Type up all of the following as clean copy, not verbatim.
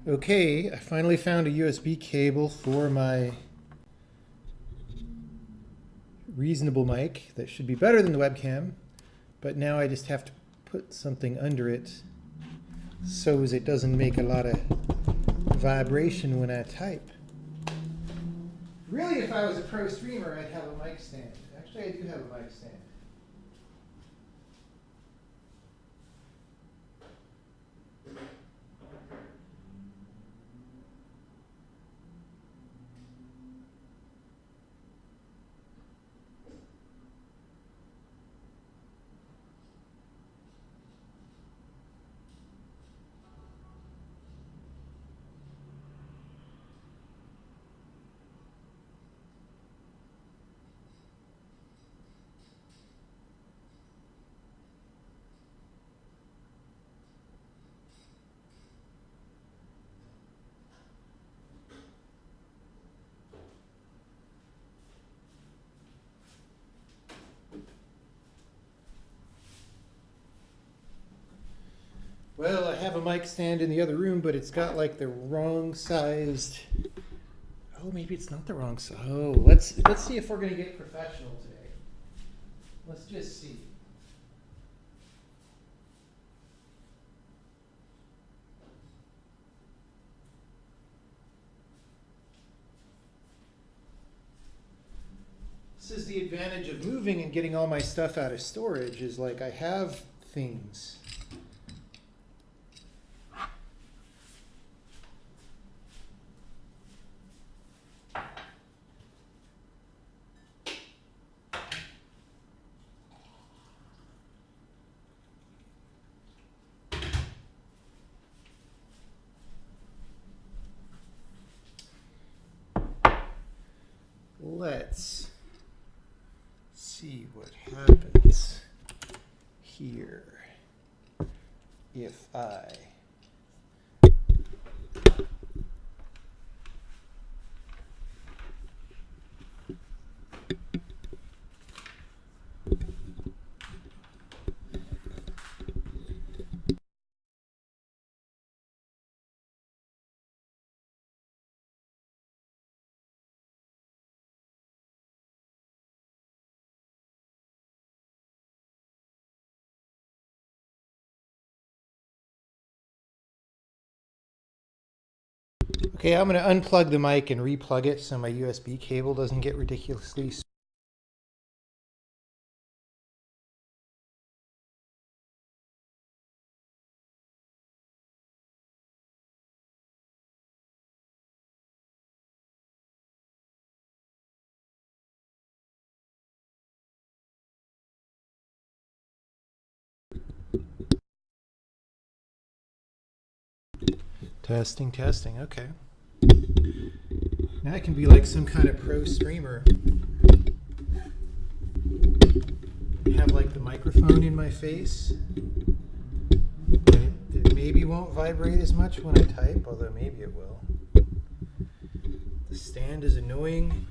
Okay, I finally found a USB cable for my reasonable mic that should be better than the webcam, but now I just have to put something under it so as it doesn't make a lot of vibration when I type. Really, if I was a pro streamer, I'd have a mic stand. Actually, I do have a mic stand. Well, I have a mic stand in the other room, but it's got like the wrong sized. Oh, maybe it's not the wrong size. Oh, let's see if we're gonna get professional today. Let's just see. This is the advantage of moving and getting all my stuff out of storage, is like I have things. Let's see what happens here if I Okay, I'm going to unplug the mic and replug it so my USB cable doesn't get ridiculously. Testing, testing, okay. Now I can be like some kind of pro streamer. Have like the microphone in my face. It maybe won't vibrate as much when I type, although maybe it will. The stand is annoying.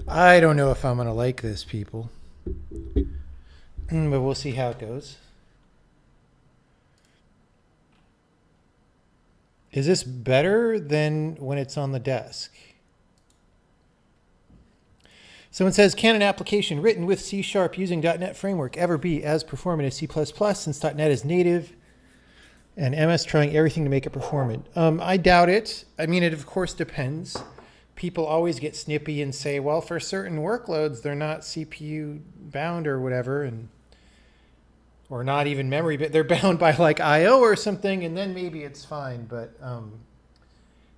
I don't know if I'm going to like this, people. But we'll see how it goes. Is this better than when it's on the desk? Someone says, can an application written with C# using .NET Framework ever be as performant as C++ since .NET is native and MS trying everything to make it performant? I doubt it. I mean, it of course depends. People always get snippy and say, well, for certain workloads, they're not CPU bound or whatever, or not even memory, but they're bound by like I/O or something, and then maybe it's fine. But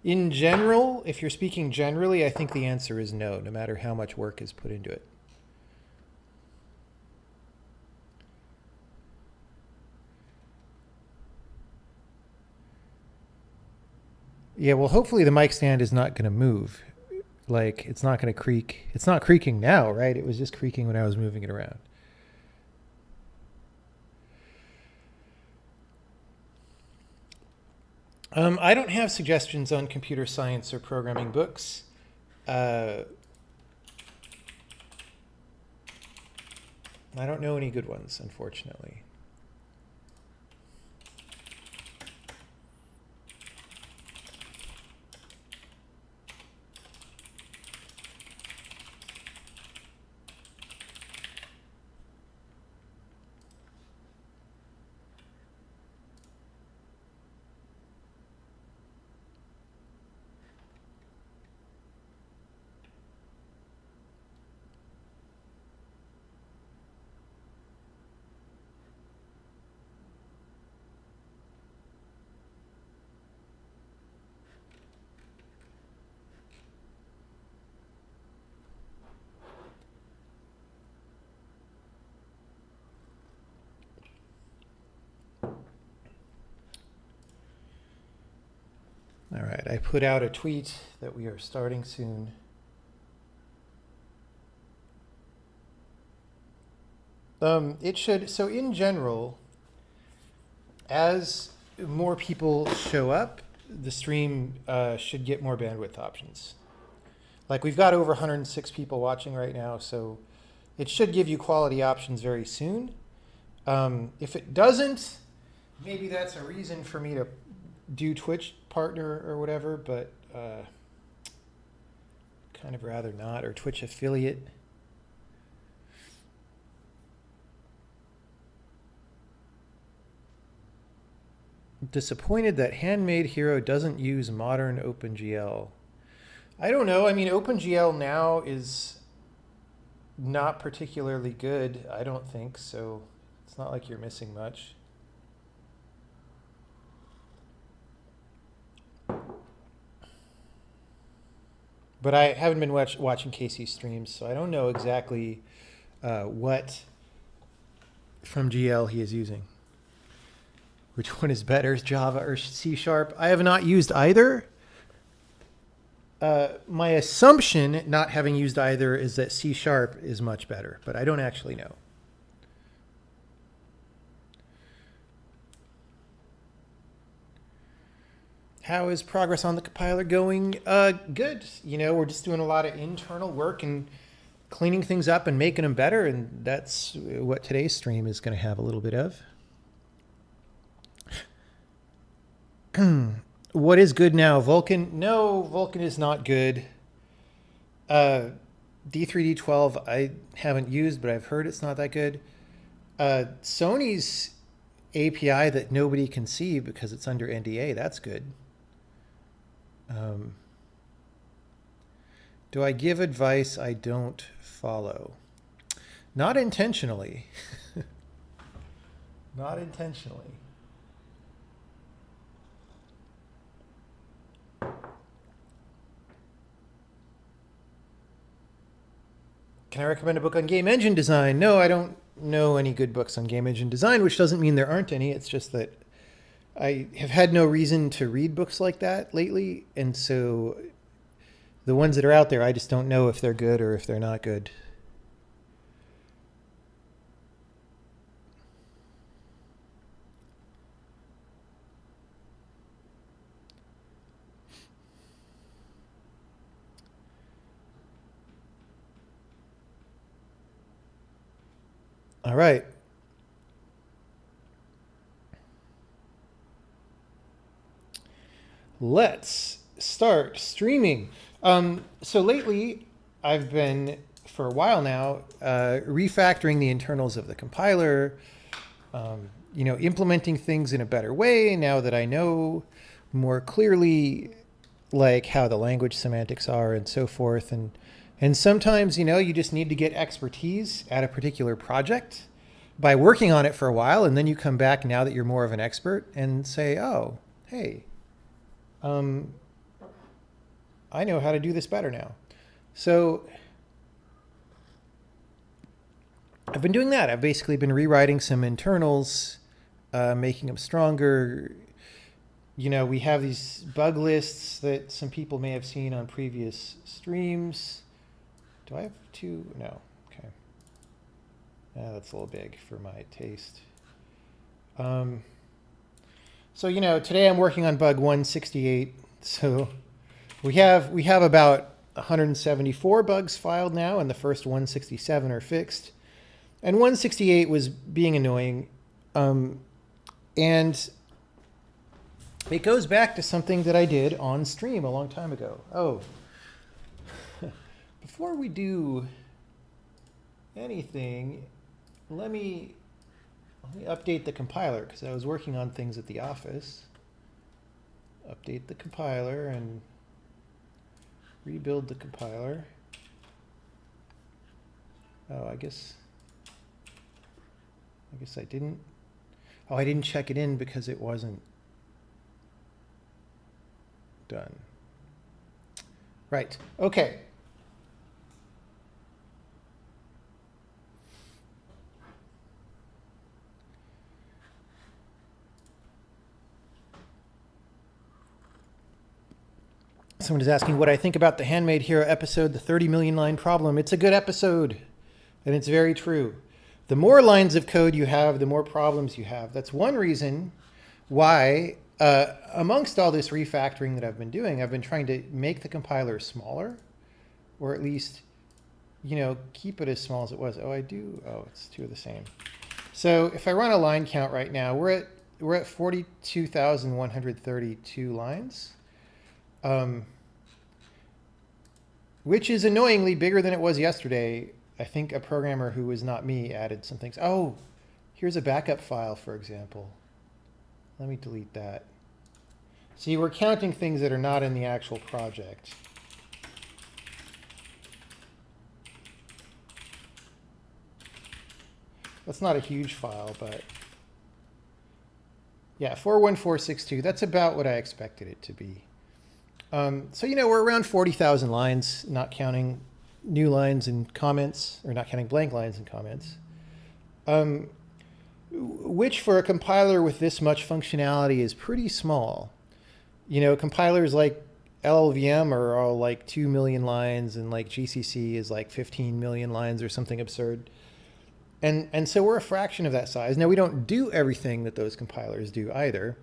in general, if you're speaking generally, I think the answer is no, no matter how much work is put into it. Yeah, well, hopefully the mic stand is not going to move. Like, it's not going to creak. It's not creaking now, right? It was just creaking when I was moving it around. I don't have suggestions on computer science or programming books. I don't know any good ones, unfortunately. All right, I put out a tweet that we are starting soon. It should, so in general, as more people show up, the stream should get more bandwidth options. Like we've got over 106 people watching right now, so it should give you quality options very soon. If it doesn't, maybe that's a reason for me to do Twitch partner or whatever, but kind of rather not, or Twitch affiliate. Disappointed that Handmade Hero doesn't use modern OpenGL. I don't know. I mean, OpenGL now is not particularly good, I don't think, so it's not like you're missing much. But I haven't been watching Casey's streams, so I don't know exactly what from GL he is using. Which one is better, Java or C#? I have not used either. My assumption, not having used either, is that C# is much better, but I don't actually know. How is progress on the compiler going? Good. You know, we're just doing a lot of internal work and cleaning things up and making them better, and that's what today's stream is going to have a little bit of. What is good now? Vulkan? No, Vulkan is not good. D3D12 I haven't used, but I've heard it's not that good. Sony's API that nobody can see because it's under NDA, that's good. Do I give advice I don't follow? Not intentionally. Not intentionally. Can I recommend a book on game engine design? No, I don't know any good books on game engine design, which doesn't mean there aren't any. It's just that I have had no reason to read books like that lately. And so the ones that are out there, I just don't know if they're good or if they're not good. All right. Let's start streaming. So lately, I've been, for a while now, refactoring the internals of the compiler, you know, implementing things in a better way now that I know more clearly, like how the language semantics are and so forth. And sometimes, you know, you just need to get expertise at a particular project by working on it for a while, and then you come back now that you're more of an expert and say, oh, hey, I know how to do this better now. So I've been doing that. I've basically been rewriting some internals, making them stronger. You know, we have these bug lists that some people may have seen on previous streams. Do I have two? No. Okay. That's a little big for my taste. So, you know, today I'm working on bug 168. So we have about 174 bugs filed now, and the first 167 are fixed. And 168 was being annoying. And it goes back to something that I did on stream a long time ago. Oh, before we do anything, let me update the compiler, because I was working on things at the office. Update the compiler and rebuild the compiler. Oh, I guess I didn't. Oh, I didn't check it in because it wasn't done. Right. Okay. Someone is asking what I think about the Handmade Hero episode, the 30 million line problem. It's a good episode, and it's very true. The more lines of code you have, the more problems you have. That's one reason why, amongst all this refactoring that I've been doing, I've been trying to make the compiler smaller, or at least, keep it as small as it was. Oh, it's two of the same. So if I run a line count right now, we're at 42,132 lines. Which is annoyingly bigger than it was yesterday. I think a programmer who was not me added some things. Oh, here's a backup file, for example. Let me delete that. See, we're counting things that are not in the actual project. That's not a huge file, but yeah, 41462. That's about what I expected it to be. So, we're around 40,000 lines, not counting new lines and comments, or not counting blank lines and comments, which for a compiler with this much functionality is pretty small. Compilers like LLVM are all like 2 million lines, and like GCC is like 15 million lines or something absurd. And so we're a fraction of that size. Now, we don't do everything that those compilers do either.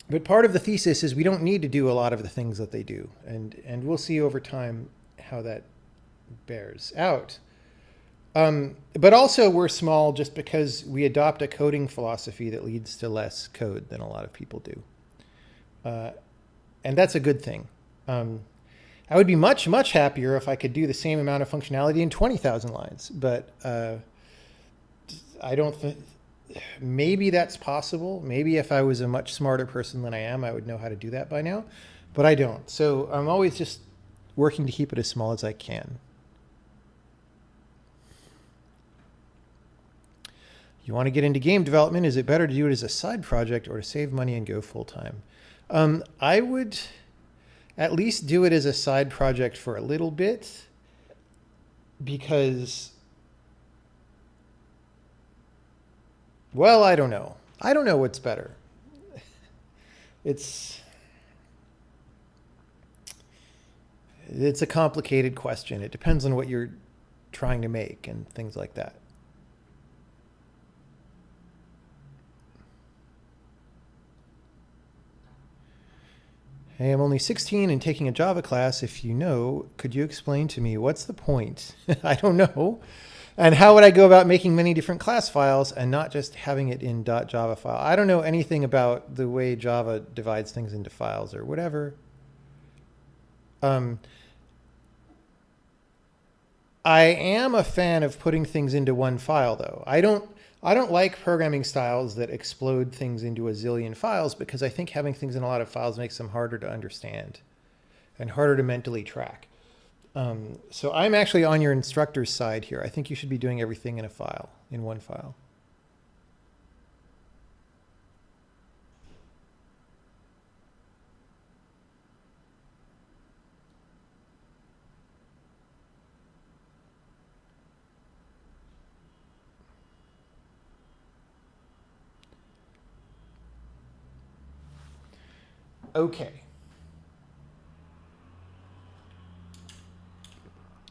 But part of the thesis is we don't need to do a lot of the things that they do. And we'll see over time how that bears out. But also we're small just because we adopt a coding philosophy that leads to less code than a lot of people do. And that's a good thing. I would be much, much happier if I could do the same amount of functionality in 20,000 lines. But I don't think... Maybe that's possible. Maybe if I was a much smarter person than I am, I would know how to do that by now, but I don't. So I'm always just working to keep it as small as I can. You want to get into game development? Is it better to do it as a side project or to save money and go full time? I would at least do it as a side project for a little bit, because well, I don't know. I don't know what's better. It's a complicated question. It depends on what you're trying to make and things like that. Hey, I'm only 16 and taking a Java class. If you know, could you explain to me what's the point? I don't know. And how would I go about making many different class files and not just having it in .java file? I don't know anything about the way Java divides things into files or whatever. I am a fan of putting things into one file, though. I don't like programming styles that explode things into a zillion files, because I think having things in a lot of files makes them harder to understand and harder to mentally track. So I'm actually on your instructor's side here. I think you should be doing everything in a file, in one file. Okay.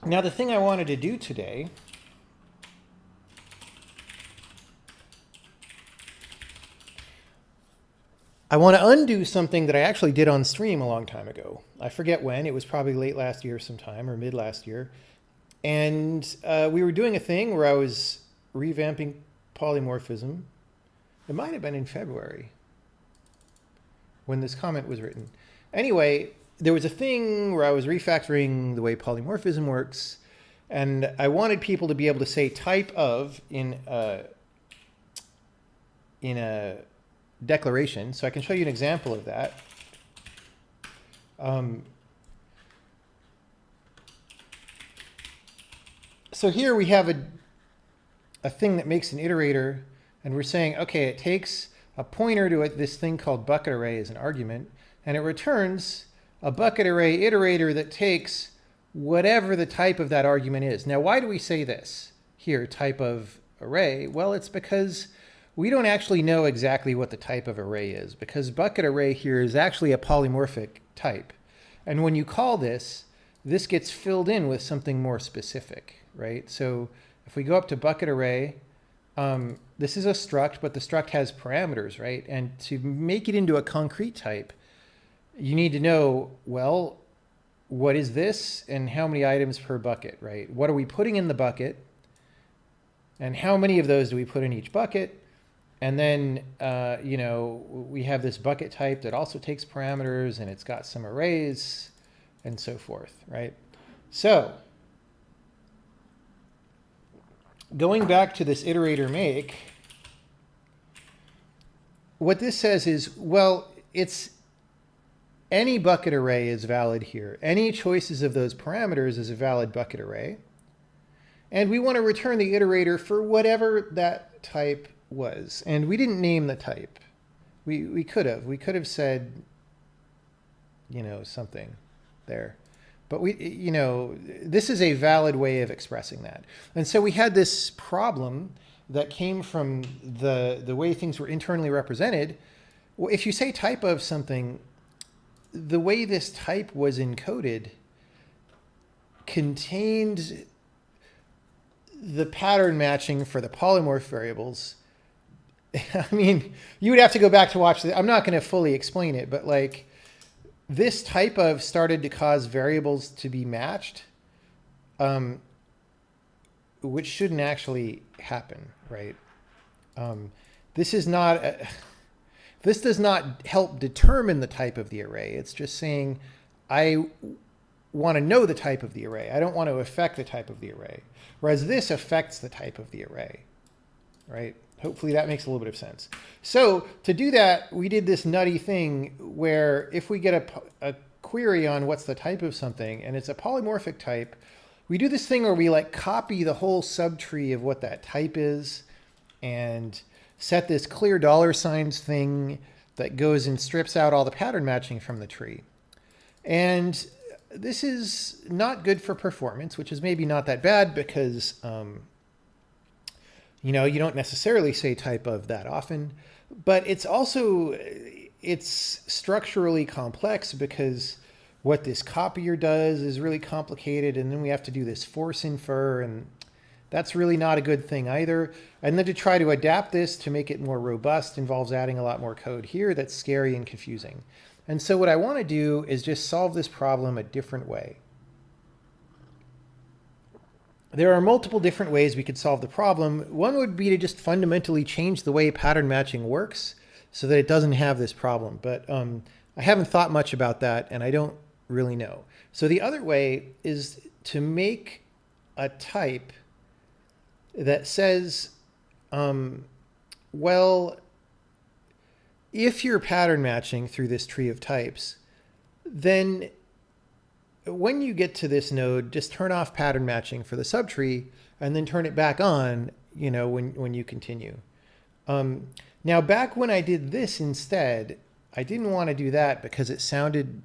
Now, the thing I wanted to do today I want to undo something that I actually did on stream a long time ago. I forget when. It was probably late last year sometime, or mid last year. And we were doing a thing where I was revamping polymorphism. It might have been in February when this comment was written. Anyway, there was a thing where I was refactoring the way polymorphism works, and I wanted people to be able to say type of in a declaration. So I can show you an example of that. So here we have a thing that makes an iterator, and we're saying, okay, it takes a pointer to this thing called bucket array as an argument, and it returns a bucket array iterator that takes whatever the type of that argument is. Now, why do we say this here, type of array? Well, it's because we don't actually know exactly what the type of array is, because bucket array here is actually a polymorphic type. And when you call this, this gets filled in with something more specific, right? So if we go up to bucket array, this is a struct, but the struct has parameters, right? And to make it into a concrete type, you need to know, well, what is this and how many items per bucket, right? What are we putting in the bucket? And how many of those do we put in each bucket? And then, you know, we have this bucket type that also takes parameters, and it's got some arrays and so forth, right? So going back to this iterator make, what this says is, well, it's any bucket array is valid here. Any choices of those parameters is a valid bucket array. And we want to return the iterator for whatever that type was. And we didn't name the type. We could have. We could have said, you know, something there. But we, you know, this is a valid way of expressing that. And so we had this problem that came from the way things were internally represented. Well, if you say type of something, the way this type was encoded contained the pattern matching for the polymorph variables. I mean, you would have to go back to watch the, I'm not going to fully explain it, but like this type of started to cause variables to be matched, which shouldn't actually happen, right? This is not, this does not help determine the type of the array. It's just saying, I want to know the type of the array. I don't want to affect the type of the array. Whereas this affects the type of the array, right? Hopefully that makes a little bit of sense. So to do that, we did this nutty thing where if we get a query on what's the type of something and it's a polymorphic type, we do this thing where we like copy the whole subtree of what that type is and set this clear $ thing that goes and strips out all the pattern matching from the tree. And this is not good for performance, which is maybe not that bad because, you know, you don't necessarily say type of that often, but it's also, it's structurally complex because what this copier does is really complicated. And then we have to do this force infer, and that's really not a good thing either. And then to try to adapt this to make it more robust involves adding a lot more code here that's scary and confusing. And so what I want to do is just solve this problem a different way. There are multiple different ways we could solve the problem. One would be to just fundamentally change the way pattern matching works so that it doesn't have this problem. But I haven't thought much about that, and I don't really know. So the other way is to make a type that says, well, if you're pattern matching through this tree of types, then when you get to this node, just turn off pattern matching for the subtree and then turn it back on, you know, when you continue. Now, back when I did this instead, I didn't want to do that because it sounded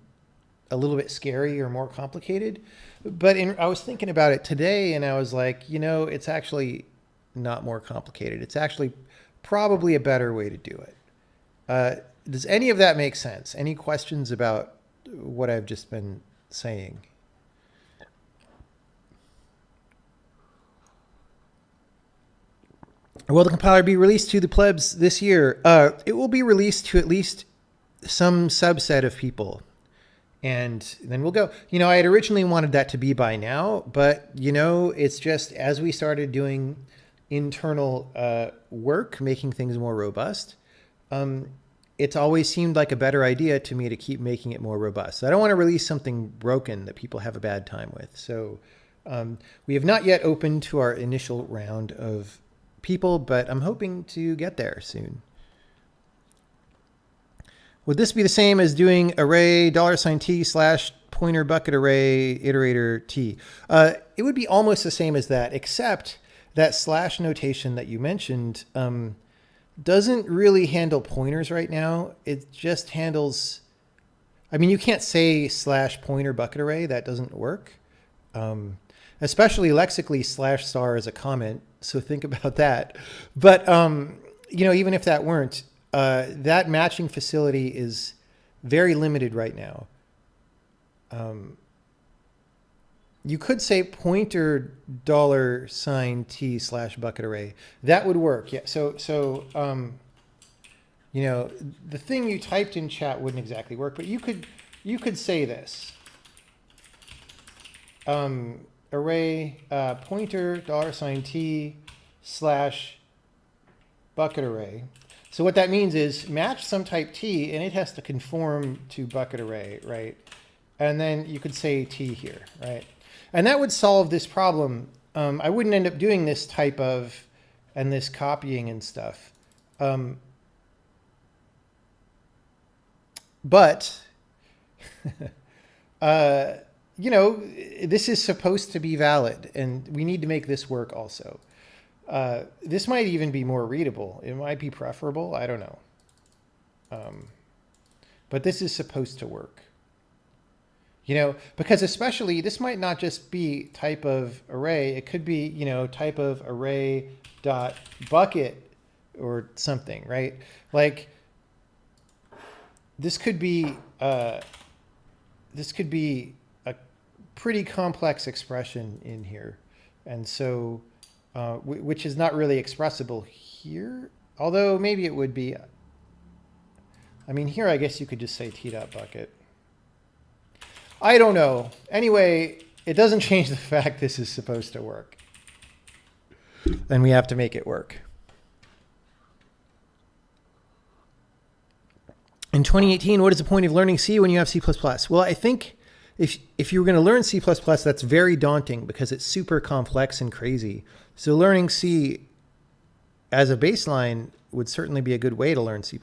a little bit scary or more complicated. But I was thinking about it today and I was like, you know, it's actually not more complicated. It's actually probably a better way to do it. Does any of that make sense? Any questions about what I've just been saying? Will the compiler be released to the plebs this year? It will be released to at least some subset of people. and then we'll go. I had originally wanted that to be by now, but it's just as we started doing internal work, making things more robust, it's always seemed like a better idea to me to keep making it more robust. So I don't want to release something broken that people have a bad time with. So we have not yet opened to our initial round of people, but I'm hoping to get there soon. Would this be the same as doing array $t / pointer bucket array iterator t? It would be almost the same as that, except that slash notation that you mentioned doesn't really handle pointers right now. It just handles, you can't say / pointer bucket array. That doesn't work. Especially lexically /star is a comment. So think about that. But, even if that weren't, that matching facility is very limited right now. You could say pointer $t / bucket array. That would work. Yeah. So the thing you typed in chat wouldn't exactly work, but you could say this. Array pointer $t / bucket array. So what that means is match some type t, and it has to conform to bucket array, right? And then you could say t here, right? And that would solve this problem. I wouldn't end up doing this type of, and this copying and stuff. But, this is supposed to be valid, and we need to make this work also. This might even be more readable. It might be preferable. I don't know. But this is supposed to work. Because especially this might not just be type of array. It could be, type of array dot bucket or something, right? Like this could be a pretty complex expression in here. And so, which is not really expressible here, although maybe it would be. Here, I guess you could just say t.bucket. I don't know. Anyway, it doesn't change the fact this is supposed to work. Then we have to make it work. In 2018, what is the point of learning C when you have C++? Well, I think if you were going to learn C++, that's very daunting because it's super complex and crazy. So learning C as a baseline would certainly be a good way to learn C++,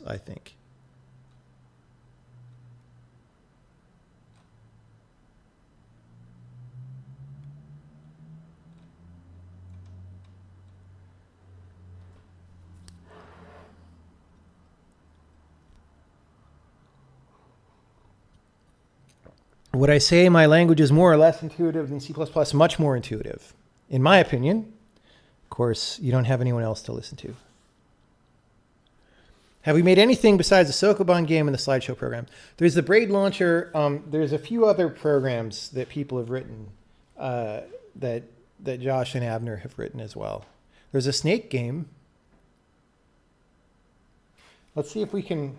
I think. Would I say my language is more or less intuitive than C++? Much more intuitive, in my opinion. Of course, you don't have anyone else to listen to. Have we made anything besides the Sokoban game and the slideshow program? There's the Braid launcher. There's a few other programs that people have written that Josh and Abner have written as well. There's a snake game. Let's see if we can...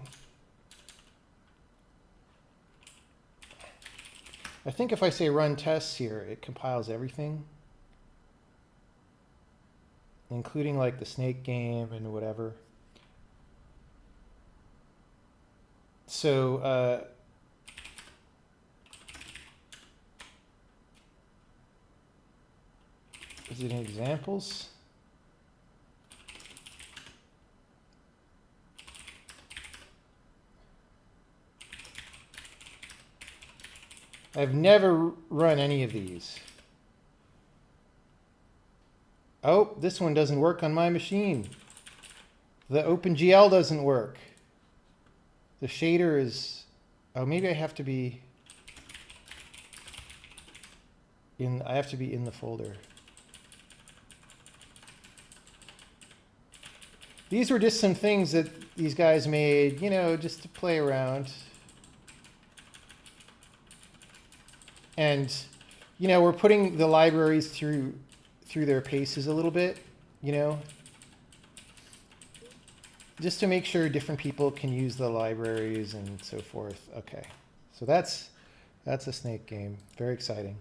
I think if I say run tests here, it compiles everything, including like the snake game and whatever. So is it in examples? I've never run any of these. Oh, this one doesn't work on my machine. The OpenGL doesn't work. The shader is... Oh, maybe I have to be in... I have to be in the folder. These were just some things that these guys made, just to play around. And, we're putting the libraries through their paces a little bit, just to make sure different people can use the libraries and so forth. Okay, So that's a snake game. Very exciting.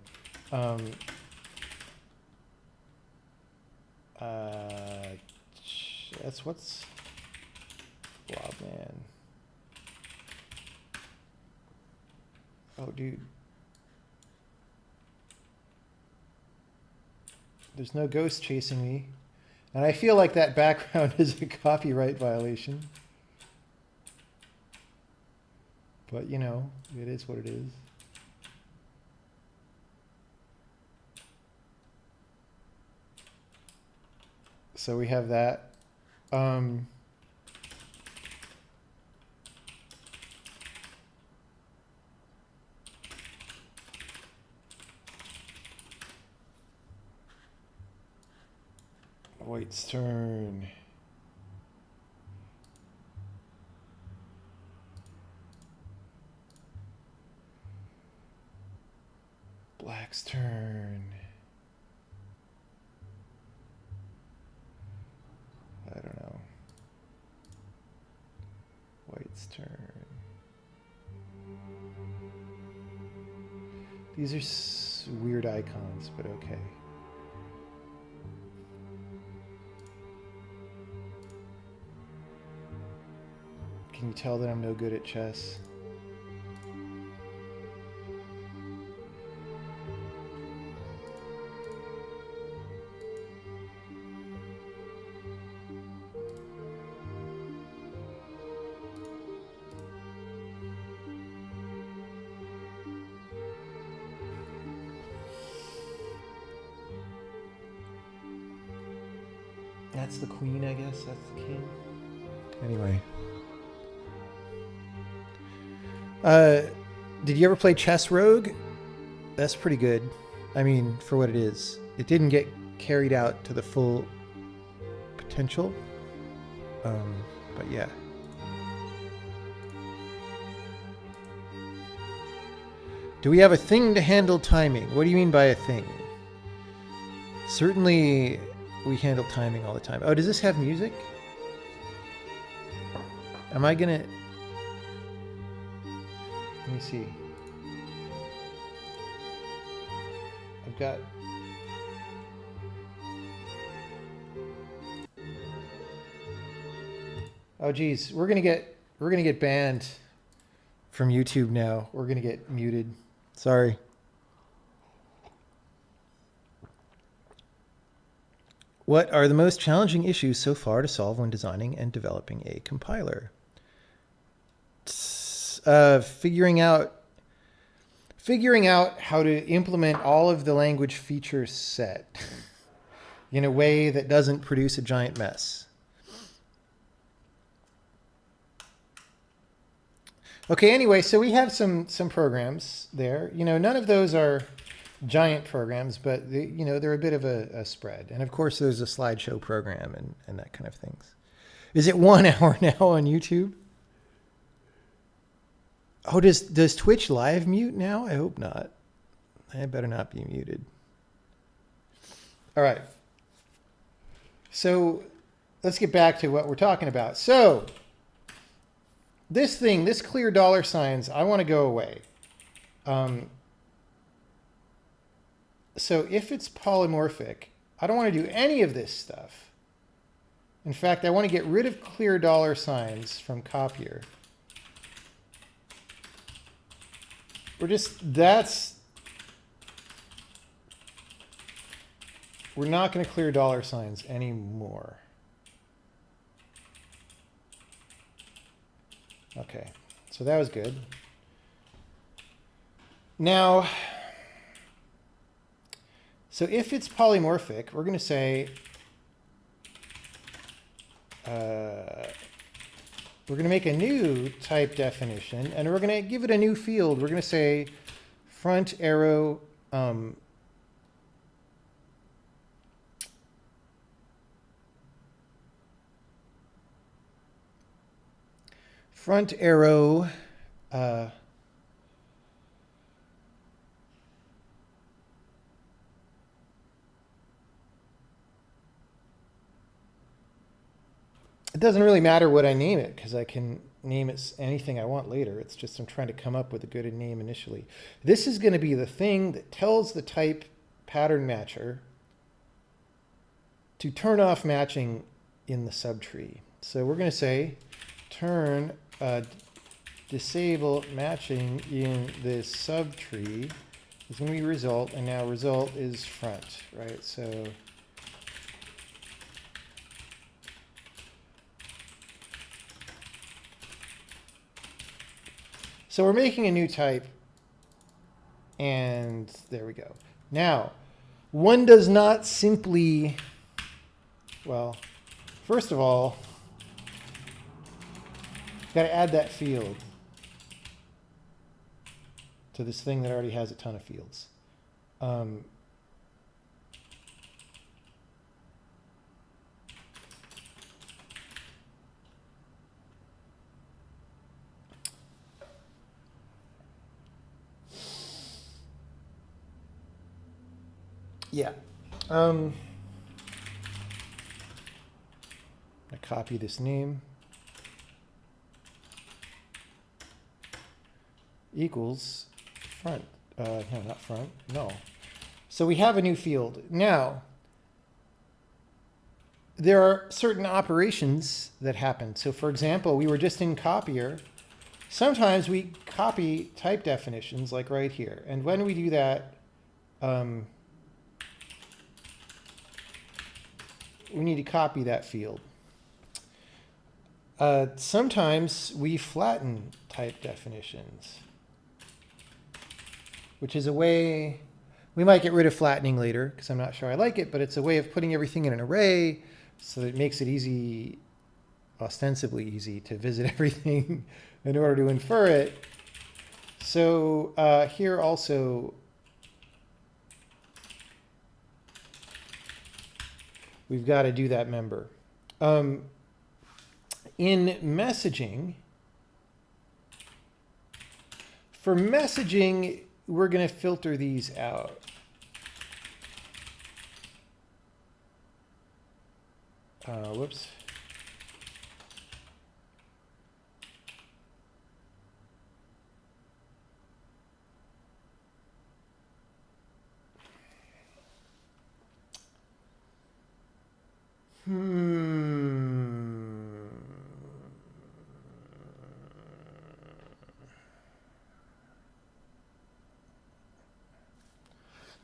That's what's Blob Man. Oh, dude. There's no ghost chasing me. And I feel like that background is a copyright violation. But, you know, it is what it is. So we have that. White's turn. Black's turn. I don't know. White's turn. These are weird icons, but okay. Can you tell that I'm no good at chess? That's the queen, I guess. That's the king. Anyway. Did you ever play Chess Rogue? That's pretty good. I mean, for what it is. It didn't get carried out to the full potential. But yeah. Do we have a thing to handle timing? What do you mean by a thing? Certainly we handle timing all the time. Oh, does this have music? Am I gonna... Let me see. I've got... Oh geez, we're gonna get banned from YouTube now. We're gonna get muted. Sorry. What are the most challenging issues so far to solve when designing and developing a compiler? Figuring out how to implement all of the language feature set in a way that doesn't produce a giant mess. Okay, anyway, so we have some programs there. You know, none of those are giant programs, but you know, they're a bit of a spread. And of course, there's a slideshow program and that kind of things. Is it 1 hour now on YouTube? Oh, does Twitch live mute now? I hope not. I better not be muted. All right. So let's get back to what we're talking about. So this thing, this clear dollar signs, I want to go away. So if it's polymorphic, I don't want to do any of this stuff. In fact, I want to get rid of clear dollar signs from copier. We're not going to clear dollar signs anymore. Okay, so that was good. Now, so if it's polymorphic, we're going to say, we're going to make a new type definition, and we're going to give it a new field. We're going to say front arrow it doesn't really matter what I name it because I can name it anything I want later. It's just I'm trying to come up with a good name initially. This is going to be the thing that tells the type pattern matcher to turn off matching in the subtree. So we're going to say turn disable matching in this subtree is going to be result, and now result is front, right? So we're making a new type, and there we go. Now, one does not simply, well, first of all, got to add that field to this thing that already has a ton of fields. Yeah. I copy this name. Equals front. No, not front. No. So we have a new field. Now, there are certain operations that happen. So for example, we were just in copier. Sometimes we copy type definitions like right here. And when we do that, we need to copy that field. Sometimes we flatten type definitions, which is a way, we might get rid of flattening later because I'm not sure I like it, but it's a way of putting everything in an array so that it makes it easy, ostensibly easy, to visit everything in order to infer it. So here also, we've got to do that member. In messaging, for messaging, we're going to filter these out. Whoops.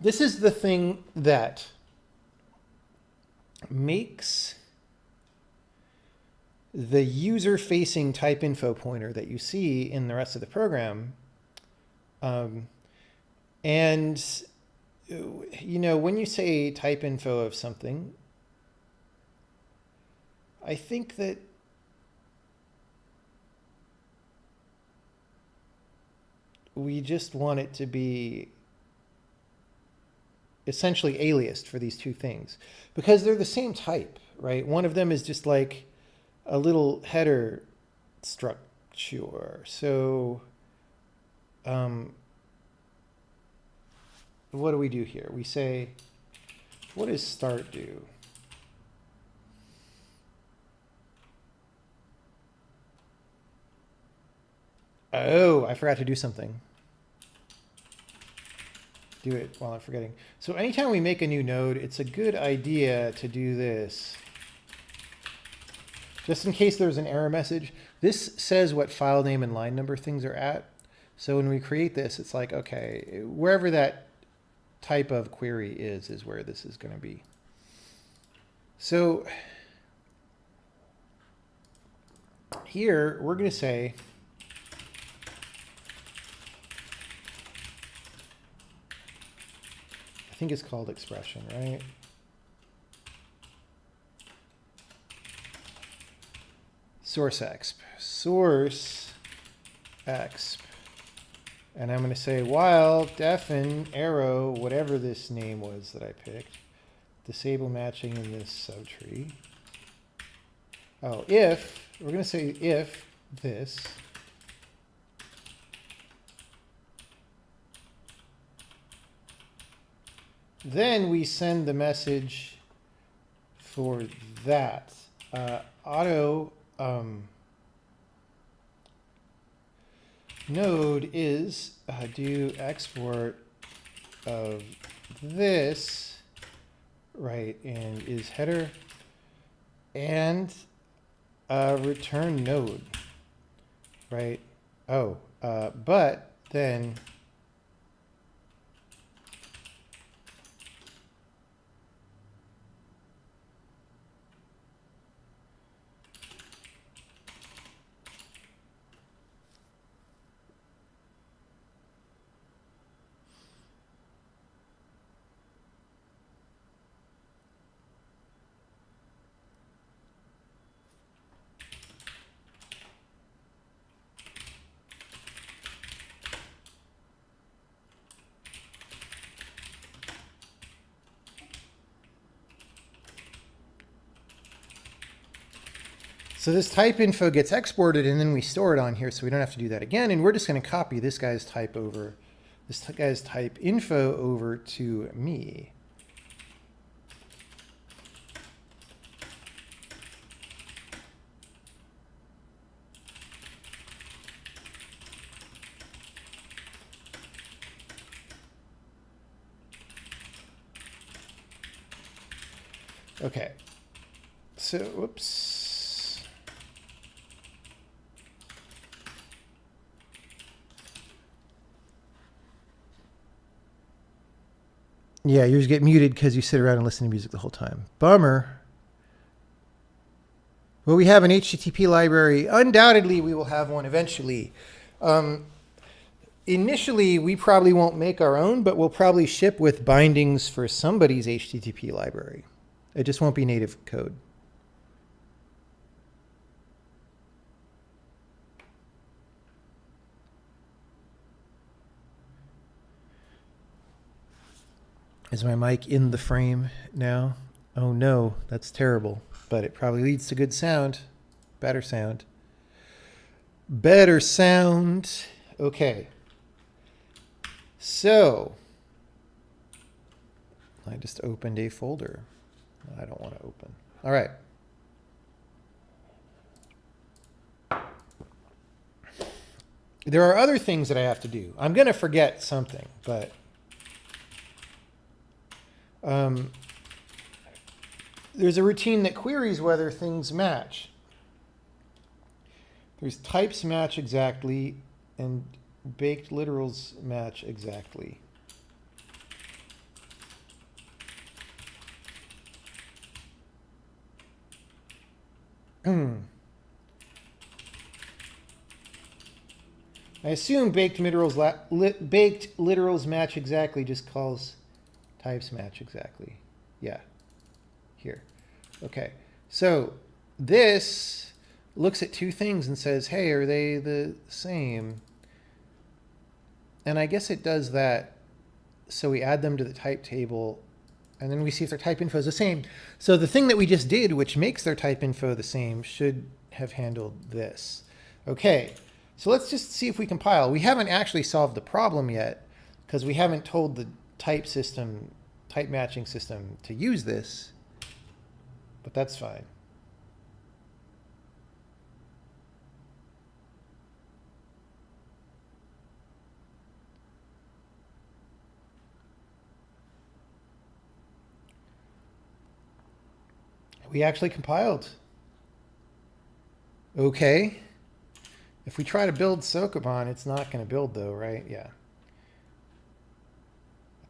This is the thing that makes the user-facing type info pointer that you see in the rest of the program. And, you know, when you say type info of something, I think that we just want it to be essentially aliased for these two things because they're the same type, right? One of them is just like a little header structure. So what do we do here? We say, what does start do? Oh, I forgot to do something. Do it while I'm forgetting. So anytime we make a new node, it's a good idea to do this. Just in case there's an error message. This says what file name and line number things are at. So when we create this, it's like, okay, wherever that type of query is where this is going to be. So here, we're going to say, I think it's called expression, right? Source exp. Source exp. And I'm going to say while defin arrow, whatever this name was that I picked, disable matching in this subtree. Oh, if, we're going to say if this. Then we send the message for that. Auto node is do export of this, right, and is header and return node, right? Oh, but then so this type info gets exported and then we store it on here so we don't have to do that again. And we're just going to copy this guy's type over, this guy's type info over to me. Okay. So, whoops. Yeah, yours get muted because you sit around and listen to music the whole time. Bummer. Well, we have an HTTP library. Undoubtedly, we will have one eventually. Initially, we probably won't make our own, but we'll probably ship with bindings for somebody's HTTP library. It just won't be native code. Is my mic in the frame now? Oh no, that's terrible. But it probably leads to good sound. Better sound. Better sound. Okay. So, I just opened a folder I don't want to open. All right. There are other things that I have to do. I'm going to forget something, but there's a routine that queries whether things match. There's types match exactly and baked literals match exactly. I assume baked literals match exactly just calls types match exactly. Yeah, here. Okay, so this looks at two things and says, hey, are they the same? And I guess it does that. So we add them to the type table and then we see if their type info is the same. So the thing that we just did, which makes their type info the same, should have handled this. Okay, so let's just see if we compile. We haven't actually solved the problem yet because we haven't told the type matching system to use this, but that's fine. We actually compiled. Okay. If we try to build Sokoban, it's not going to build though, right? Yeah.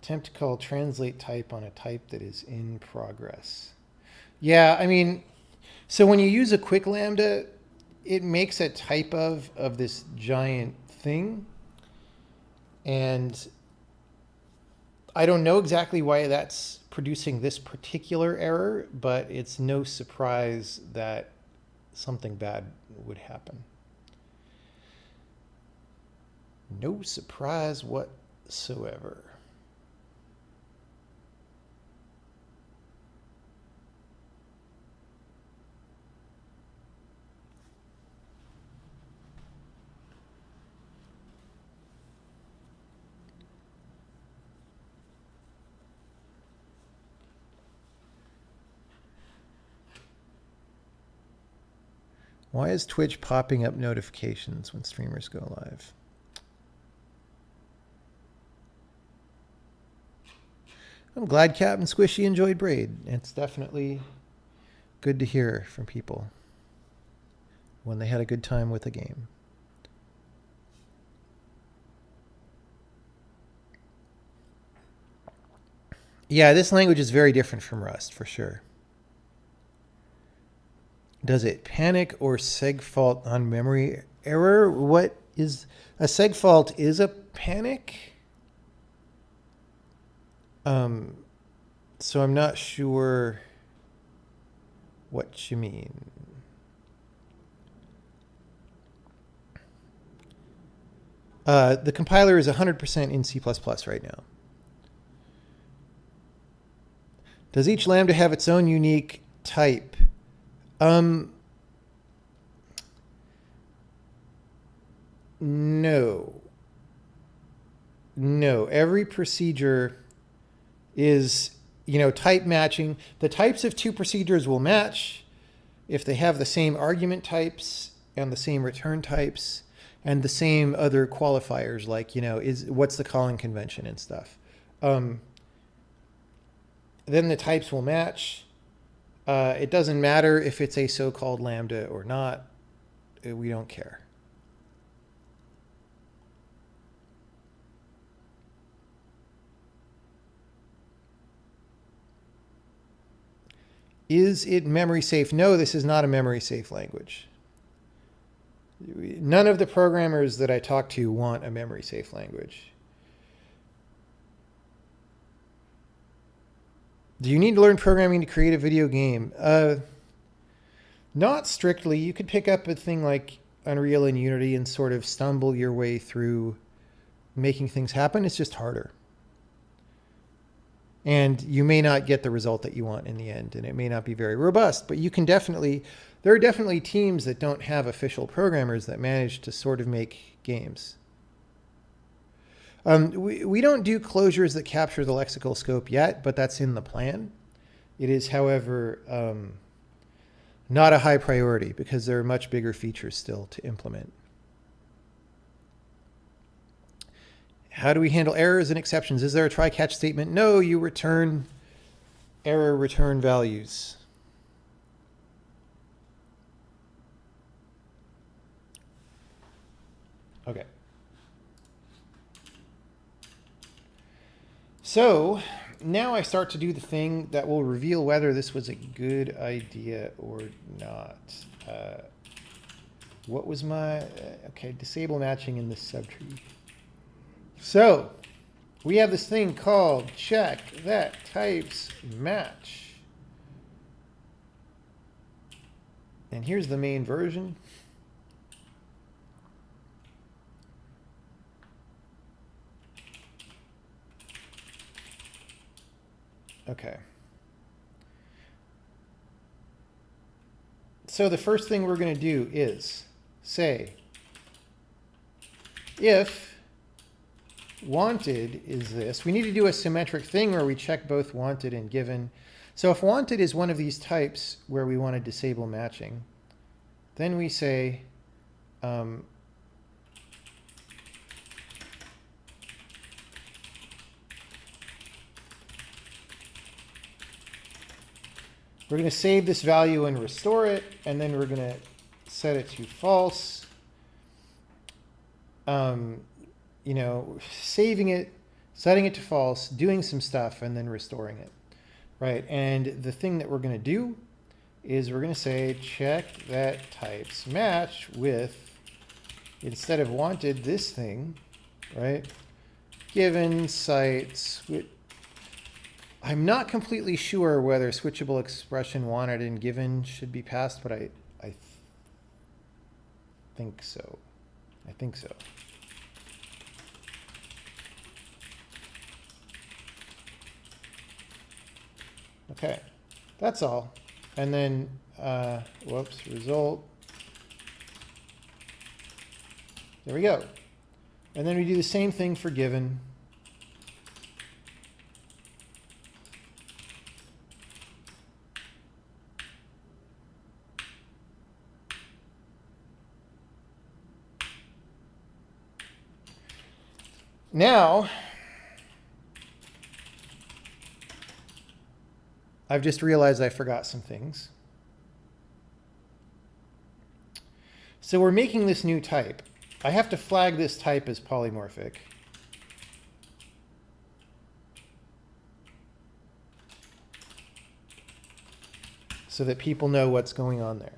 Attempt to call translate type on a type that is in progress. Yeah, I mean, so when you use a quick lambda, it makes a type of this giant thing. And I don't know exactly why that's producing this particular error, but it's no surprise that something bad would happen. No surprise whatsoever. Why is Twitch popping up notifications when streamers go live? I'm glad Captain Squishy enjoyed Braid. It's definitely good to hear from people when they had a good time with a game. Yeah, this language is very different from Rust, for sure. Does it panic or seg fault on memory error? What is a seg fault? Is a panic? So I'm not sure what you mean. The compiler is 100% in C++ right now. Does each lambda have its own unique type? No. No. Every procedure is, type matching. The types of two procedures will match if they have the same argument types and the same return types and the same other qualifiers, like, what's the calling convention and stuff. Then the types will match. It doesn't matter if it's a so-called lambda or not. We don't care. Is it memory safe? No, this is not a memory safe language. None of the programmers that I talk to want a memory safe language. Do you need to learn programming to create a video game? Not strictly. You could pick up a thing like Unreal and Unity and sort of stumble your way through making things happen. It's just harder. And you may not get the result that you want in the end, and it may not be very robust, but you can definitely, there are definitely teams that don't have official programmers that manage to sort of make games. We don't do closures that capture the lexical scope yet, but that's in the plan. It is, however, not a high priority because there are much bigger features still to implement. How do we handle errors and exceptions? Is there a try-catch statement? No, you return error return values. Okay. So now I start to do the thing that will reveal whether this was a good idea or not. What was my, okay, disable matching in this subtree. So we have this thing called check that types match. And here's the main version. Okay. So the first thing we're going to do is say if wanted is this. We need to do a symmetric thing where we check both wanted and given. So if wanted is one of these types where we want to disable matching, then we say we're going to save this value and restore it, and then we're going to set it to false. Saving it, setting it to false, doing some stuff, and then restoring it, right? And the thing that we're going to do is we're going to say check that types match with, instead of wanted, this thing, right? Given site. I'm not completely sure whether switchable expression wanted and given should be passed, but I think so. I think so. Okay, that's all. And then, whoops, result. There we go. And then we do the same thing for given. Now, I've just realized I forgot some things. So we're making this new type. I have to flag this type as polymorphic. So that people know what's going on there.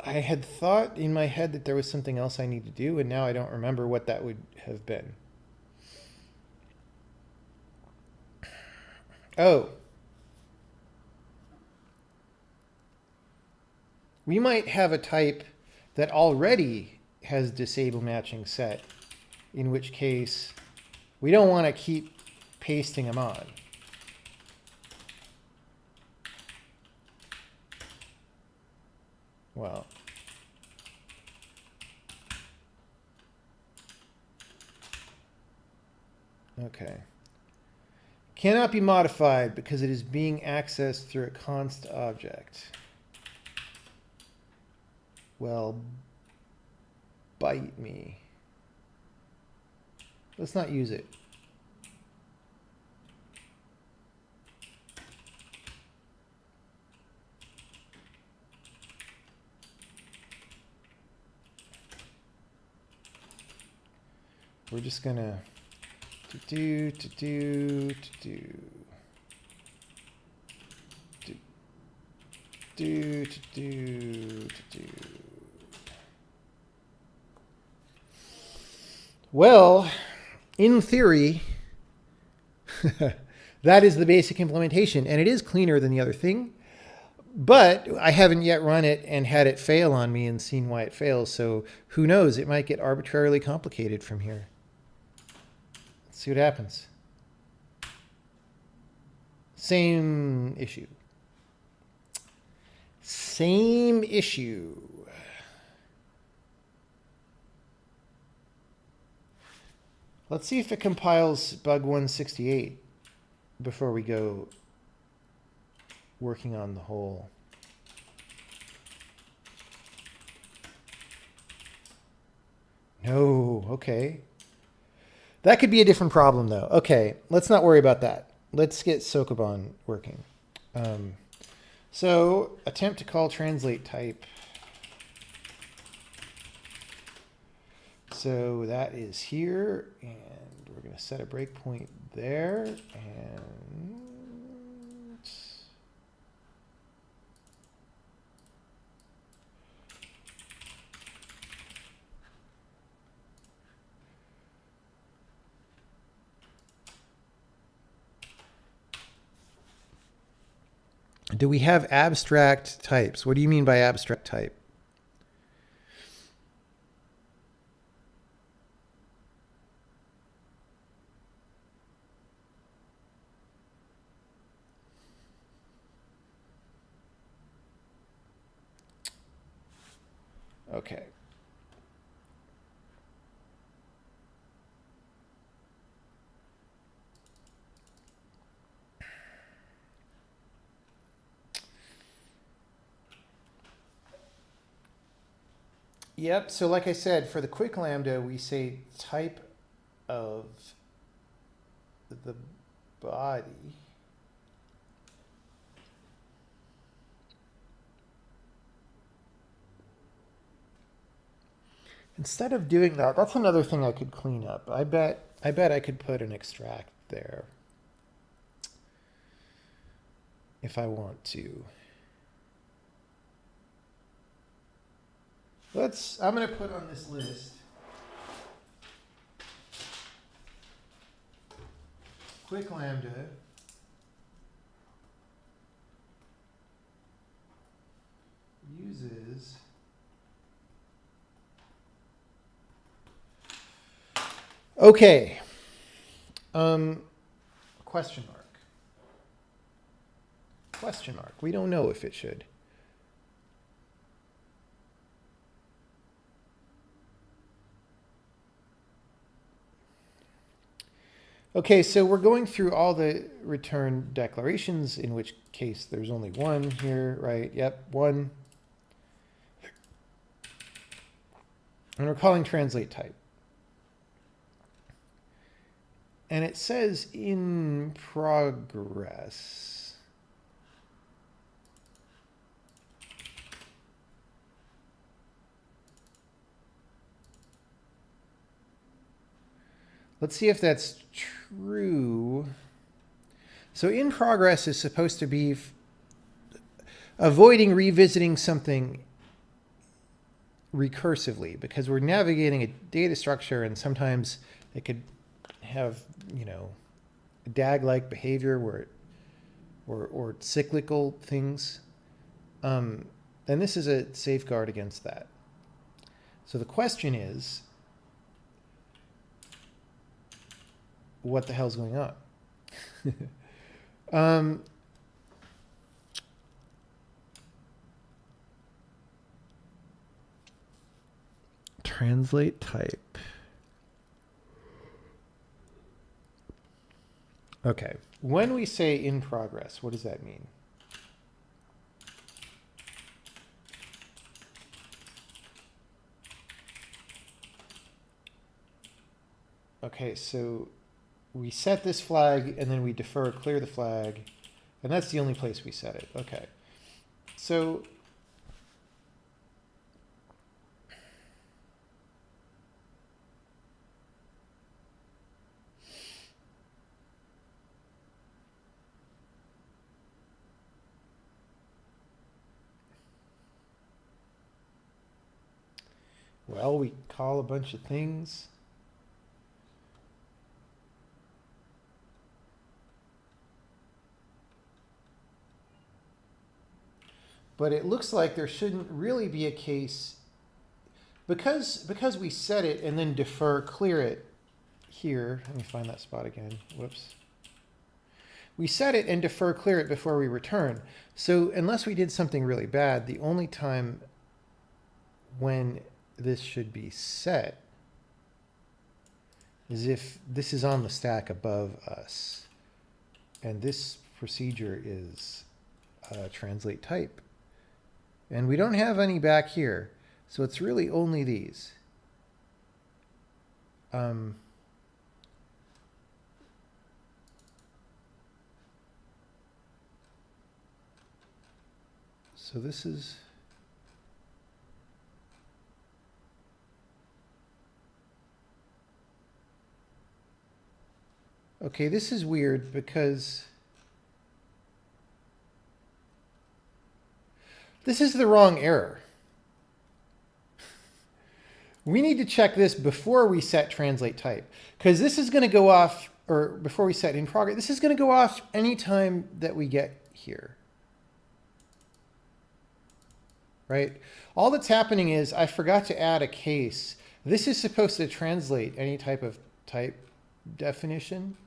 I had thought in my head that there was something else I need to do, and now I don't remember what that would have been. Oh. We might have a type that already has disable matching set, in which case we don't want to keep pasting them on. Well, okay. Cannot be modified because it is being accessed through a const object. Well, bite me. Let's not use it. We're just gonna do. Well, in theory, that is the basic implementation, and it is cleaner than the other thing. But I haven't yet run it and had it fail on me and seen why it fails. So who knows? It might get arbitrarily complicated from here. Let's see what happens. Same issue. Same issue. Let's see if it compiles bug 168 before we go working on the whole. No, okay. That could be a different problem though. Okay, let's not worry about that. Let's get Sokoban working. So attempt to call translate type. So that is here, and we're going to set a breakpoint there, and do we have abstract types? What do you mean by abstract type? Okay. Yep, so like I said, for the quick lambda, we say type of the body. Instead of doing that, that's another thing I could clean up. I bet I could put an extract there if I want to. I'm going to put on this list quick lambda uses okay. Question mark. Question mark. We don't know if it should. Okay, so we're going through all the return declarations, in which case there's only one here, right? Yep, one. And we're calling translate type. And it says in progress. Let's see if that's true. So in progress is supposed to be avoiding revisiting something recursively, because we're navigating a data structure and sometimes it could have, you know, DAG-like behavior where or cyclical things. And this is a safeguard against that. So the question is, what the hell's going on? Translate type. Okay. When we say in progress, what does that mean? Okay, so we set this flag and then we defer clear the flag, and that's the only place we set it. Okay. So well, we call a bunch of things. But it looks like there shouldn't really be a case, because we set it and then defer clear it here. Let me find that spot again. Whoops. We set it and defer clear it before we return. So unless we did something really bad, the only time when this should be set is if this is on the stack above us. And this procedure is translate type. And we don't have any back here. So it's really only these. So this is, okay, this is weird because this is the wrong error. We need to check this before we set translate type, because this is going to go off, or before we set in progress, this is going to go off anytime that we get here. Right? All that's happening is I forgot to add a case. This is supposed to translate any type of type definition.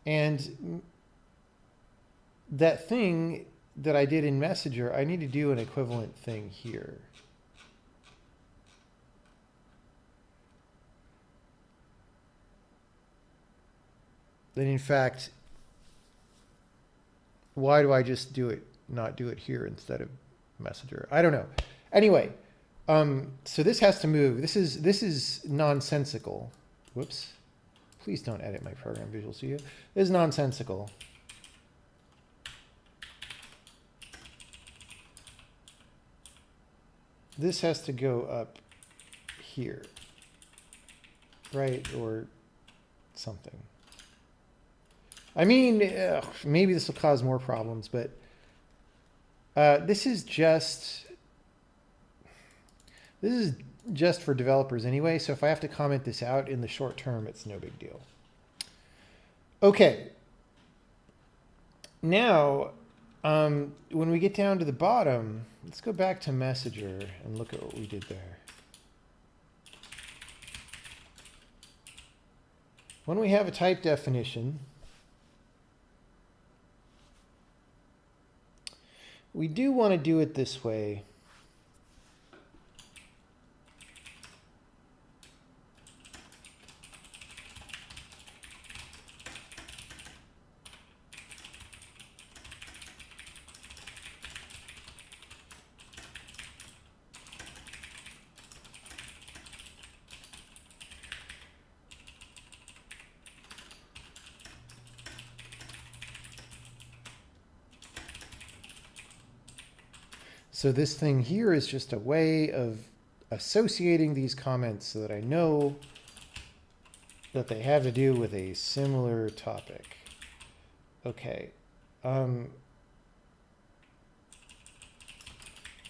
And that thing that I did in Messenger, I need to do an equivalent thing here. Then in fact, why do I just do it, not do it here instead of Messenger? I don't know. Anyway, so this has to move. This is nonsensical. Whoops. Please don't edit my program, Visual Studio. This is nonsensical. This has to go up here, right? Or something. I mean, maybe this will cause more problems, but this is just for developers anyway. So if I have to comment this out in the short term, it's no big deal. Okay. Now, when we get down to the bottom, let's go back to Messenger and look at what we did there. When we have a type definition, we do want to do it this way. So this thing here is just a way of associating these comments so that I know that they have to do with a similar topic. Okay.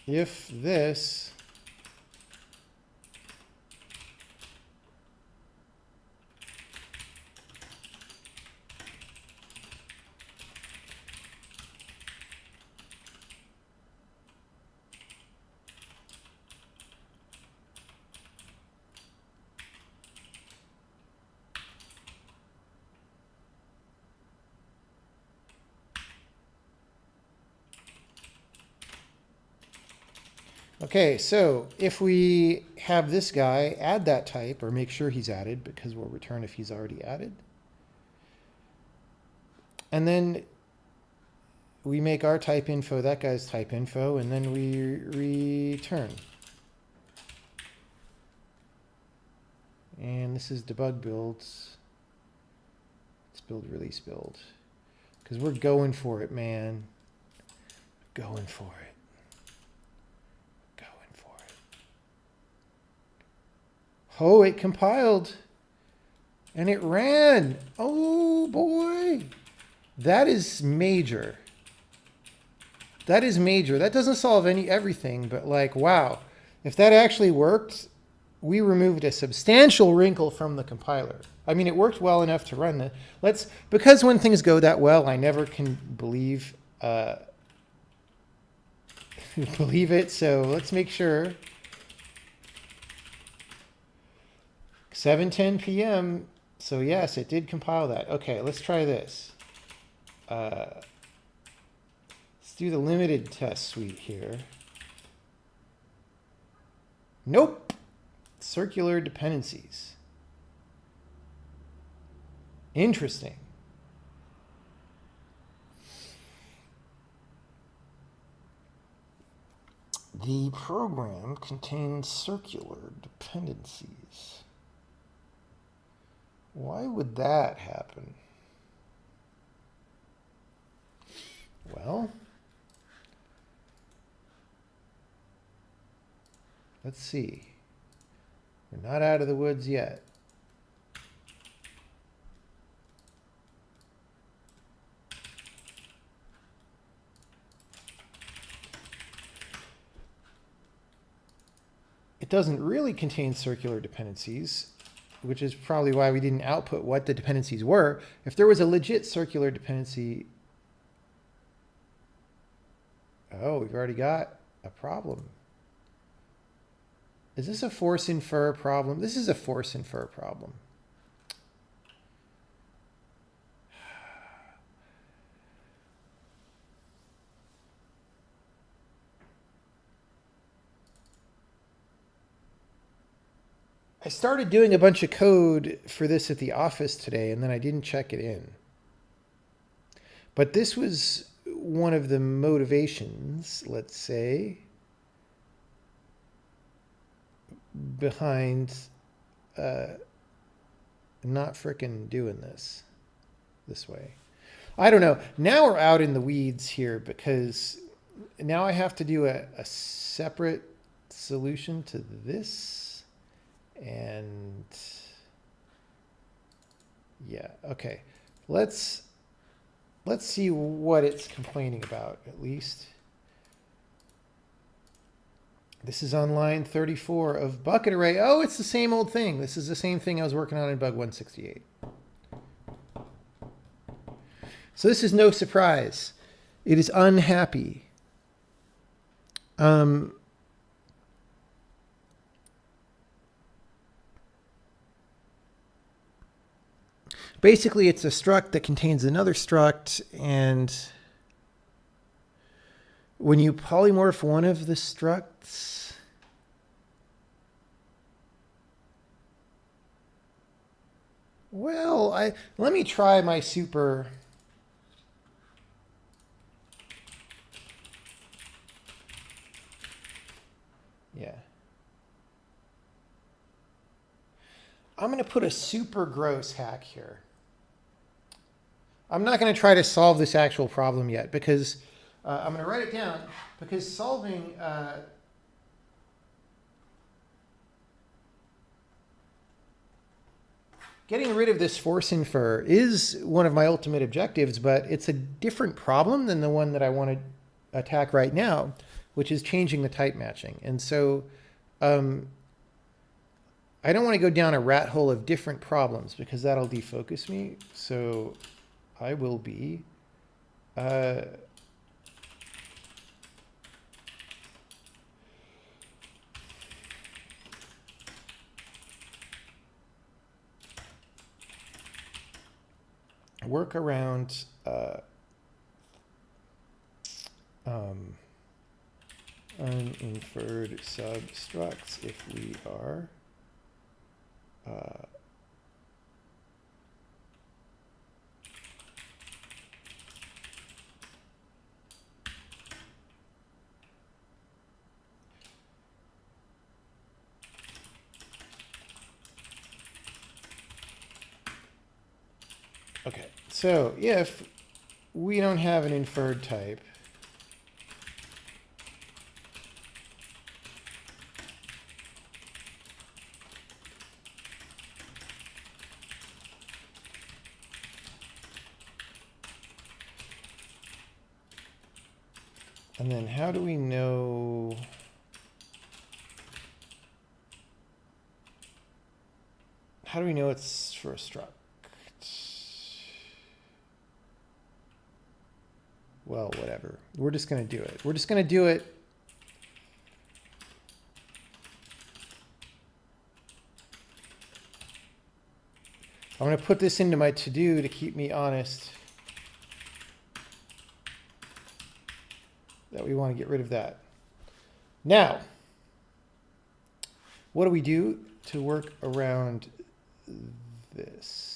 If this Okay, so if we have this guy add that type, or make sure he's added, because we'll return if he's already added. And then we make our type info, that guy's type info, and then we return. And this is debug builds. Let's build release build. Because we're going for it, man. Going for it. Oh, it compiled and it ran. Oh boy. That is major. That is major. That doesn't solve everything, but like, wow. If that actually worked, we removed a substantial wrinkle from the compiler. I mean, it worked well enough to run the, because when things go that well, I never can believe it. So let's make sure. 7:10 p.m. So yes, it did compile that. Okay, let's try this. Let's do the limited test suite here. Nope. Circular dependencies. Interesting. The program contains circular dependencies. Why would that happen? Well, let's see. We're not out of the woods yet. It doesn't really contain circular dependencies, which is probably why we didn't output what the dependencies were. If there was a legit circular dependency, oh, we've already got a problem. Is this a force infer problem? This is a force infer problem. I started doing a bunch of code for this at the office today, and then I didn't check it in. But this was one of the motivations, let's say, behind not frickin' doing this way. I don't know. Now we're out in the weeds here because now I have to do a separate solution to this. And yeah, okay. Let's see what it's complaining about, at least. This is on line 34 of bucket array. Oh, it's the same old thing. This is the same thing I was working on in bug 168. So this is no surprise. It is unhappy. Basically, it's a struct that contains another struct, and when you polymorph one of the structs, well, let me try my super. Yeah. I'm going to put a super gross hack here. I'm not going to try to solve this actual problem yet because I'm going to write it down because solving getting rid of this force infer is one of my ultimate objectives, but it's a different problem than the one that I want to attack right now, which is changing the type matching. And so I don't want to go down a rat hole of different problems because that'll defocus me. So I will be work around uninferred substructs if we are okay, so if we don't have an inferred type, and then how do we know it's for a struct? Well, whatever. We're just going to do it. We're just going to do it. I'm going to put this into my to-do to keep me honest that we want to get rid of that. Now, what do we do to work around this?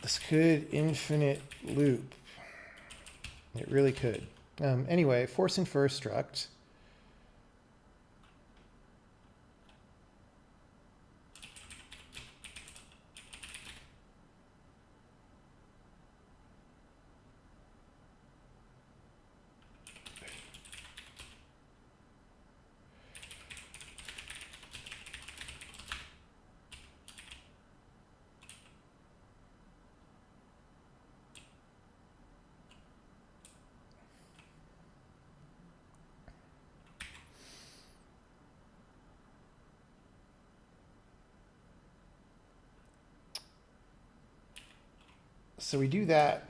This could infinite loop. It really could. Anyway, force infer struct. So we do that.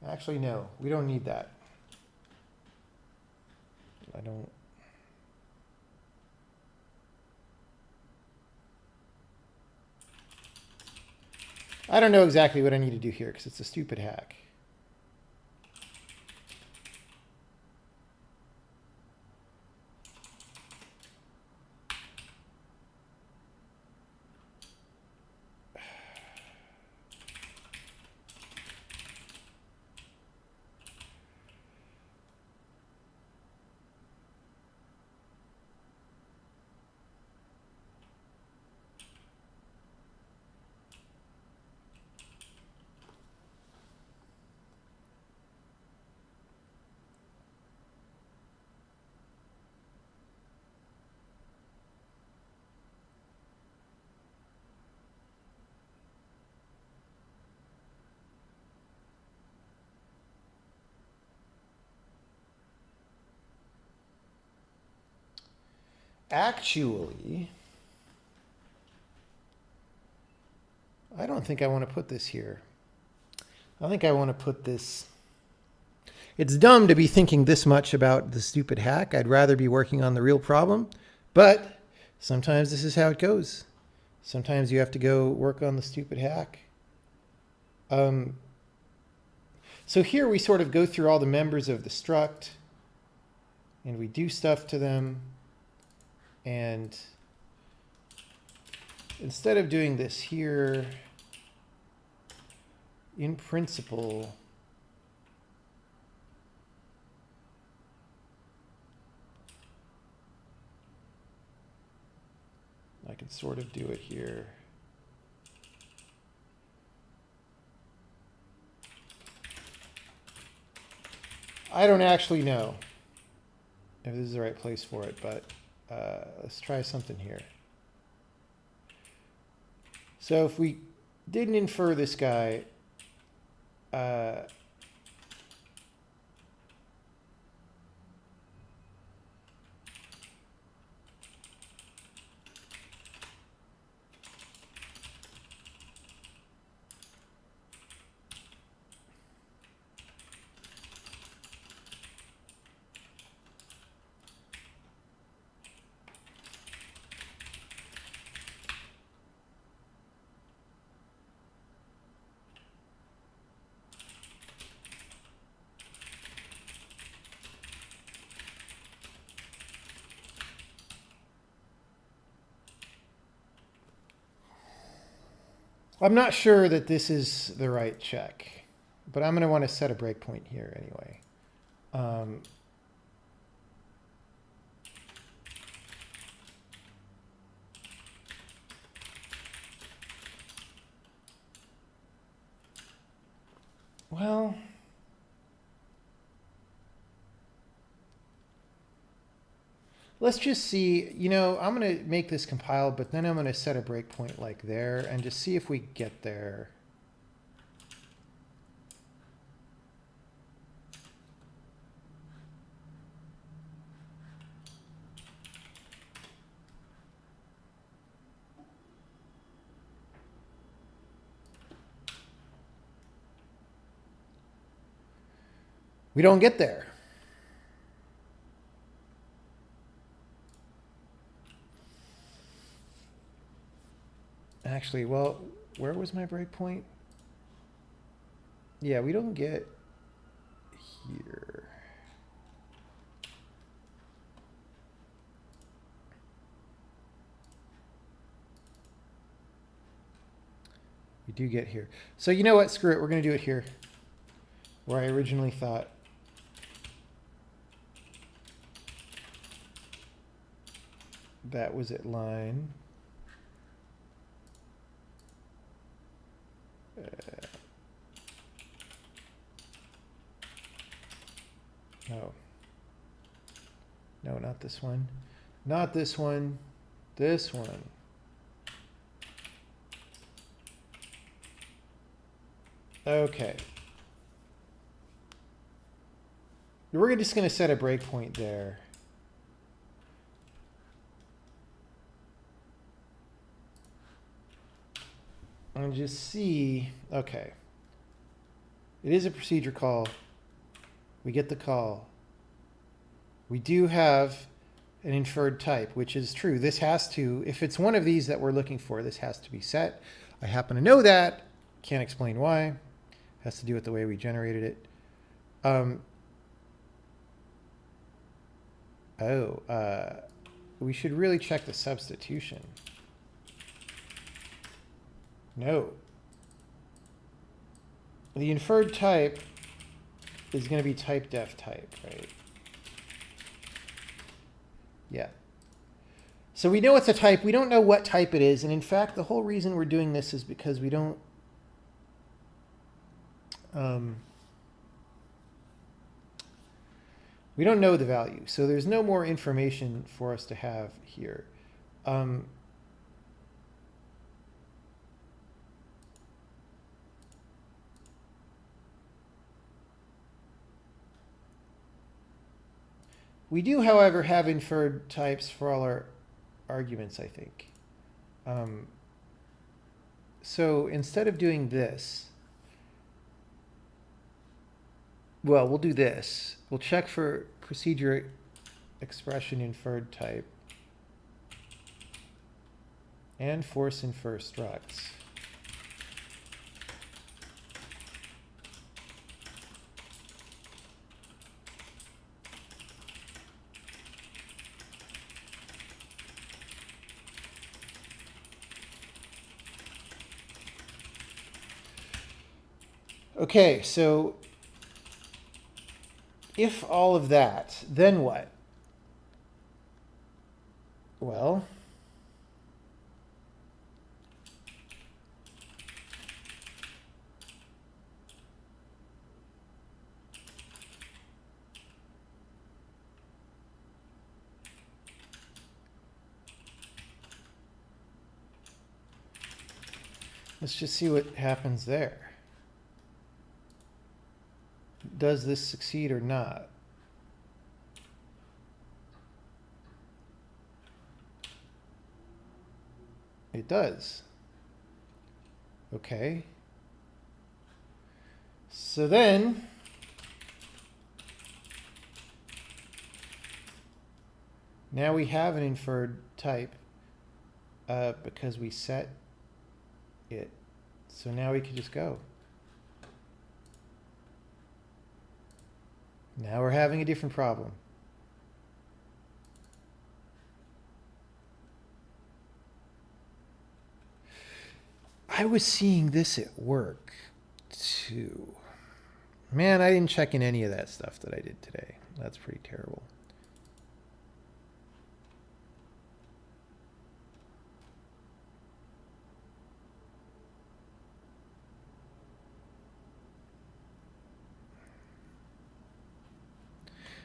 Actually, no, we don't need that. I don't know exactly what I need to do here because it's a stupid hack. Actually, I don't think I want to put this here. I think I want to put this. It's dumb to be thinking this much about the stupid hack. I'd rather be working on the real problem. But sometimes this is how it goes. Sometimes you have to go work on the stupid hack. So here we sort of go through all the members of the struct, and we do stuff to them. And instead of doing this here, in principle, I can sort of do it here. I don't actually know if this is the right place for it, but let's try something here. So if we didn't infer this guy, I'm not sure that this is the right check, but I'm going to want to set a breakpoint here anyway. Well, let's just see, you know, I'm going to make this compile, but then I'm going to set a breakpoint like there and just see if we get there. We don't get there. Actually, well, where was my breakpoint? Yeah, we don't get here. We do get here. So you know what? Screw it. We're going to do it here, where I originally thought. That was at line. No. No, not this one. Not this one. This one. Okay. We're just going to set a breakpoint there. And just see, okay. It is a procedure call. We get the call. We do have an inferred type, which is true. This has to, if it's one of these that we're looking for, this has to be set. I happen to know that. Can't explain why. Has to do with the way we generated it. We should really check the substitution. No. The inferred type is going to be type def type, right? Yeah. So we know it's a type. We don't know what type it is. And in fact, the whole reason we're doing this is because we don't know the value. So there's no more information for us to have here. We do, however, have inferred types for all our arguments, I think. So instead of doing this, well, we'll do this. We'll check for procedure expression inferred type and force infer structs. Okay, so if all of that, then what? Well, let's just see what happens there. Does this succeed or not? It does. Okay. So then, now we have an inferred type because we set it. So now we can just go. Now we're having a different problem. I was seeing this at work too. Man, I didn't check in any of that stuff that I did today. That's pretty terrible.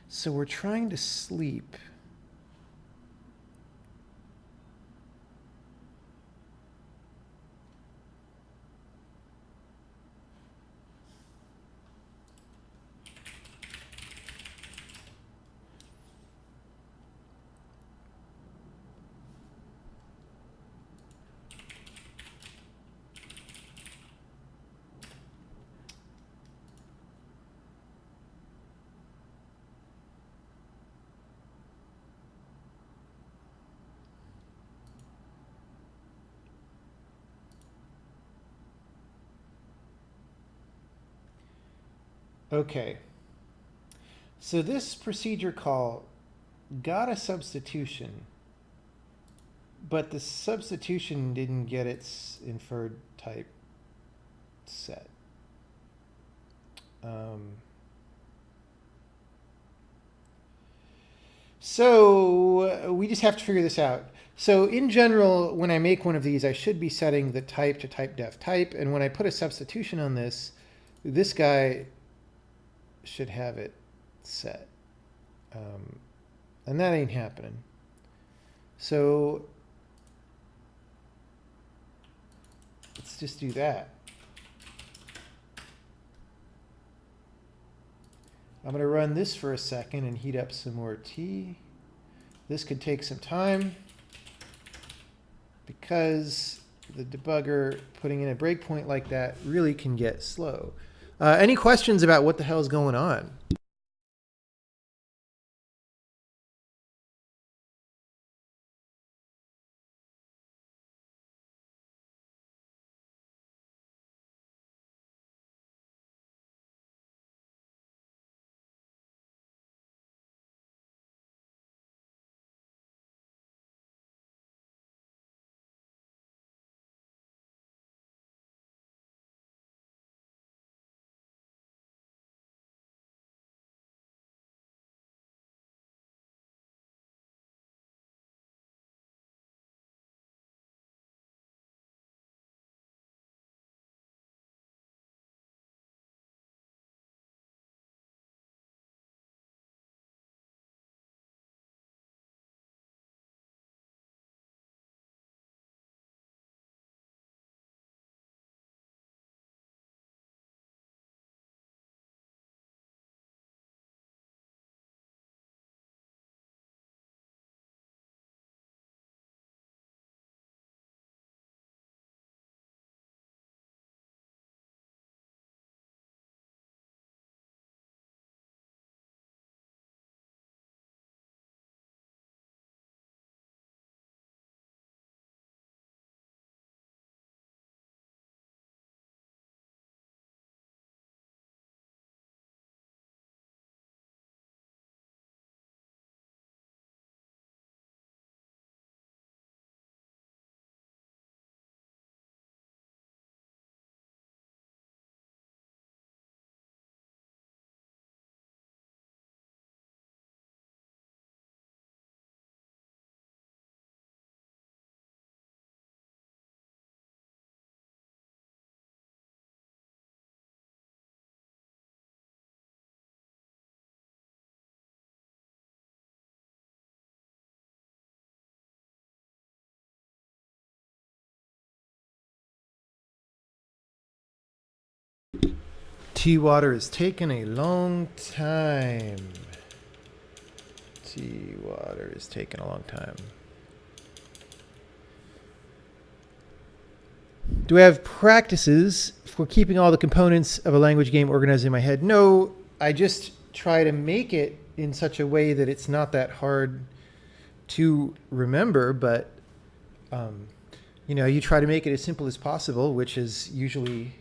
So we're trying to sleep. Okay. So this procedure call got a substitution, but the substitution didn't get its inferred type set. So we just have to figure this out. So in general, when I make one of these, I should be setting the type to type-def type. And when I put a substitution on this, this guy should have it set. And that ain't happening. So let's just do that. I'm going to run this for a second and heat up some more tea. This could take some time because the debugger putting in a breakpoint like that really can get slow. Any questions about what the hell is going on? Tea water is taking a long time. Tea water is taking a long time. Do I have practices for keeping all the components of a language game organized in my head? No, I just try to make it in such a way that it's not that hard to remember, but you try to make it as simple as possible, which is usually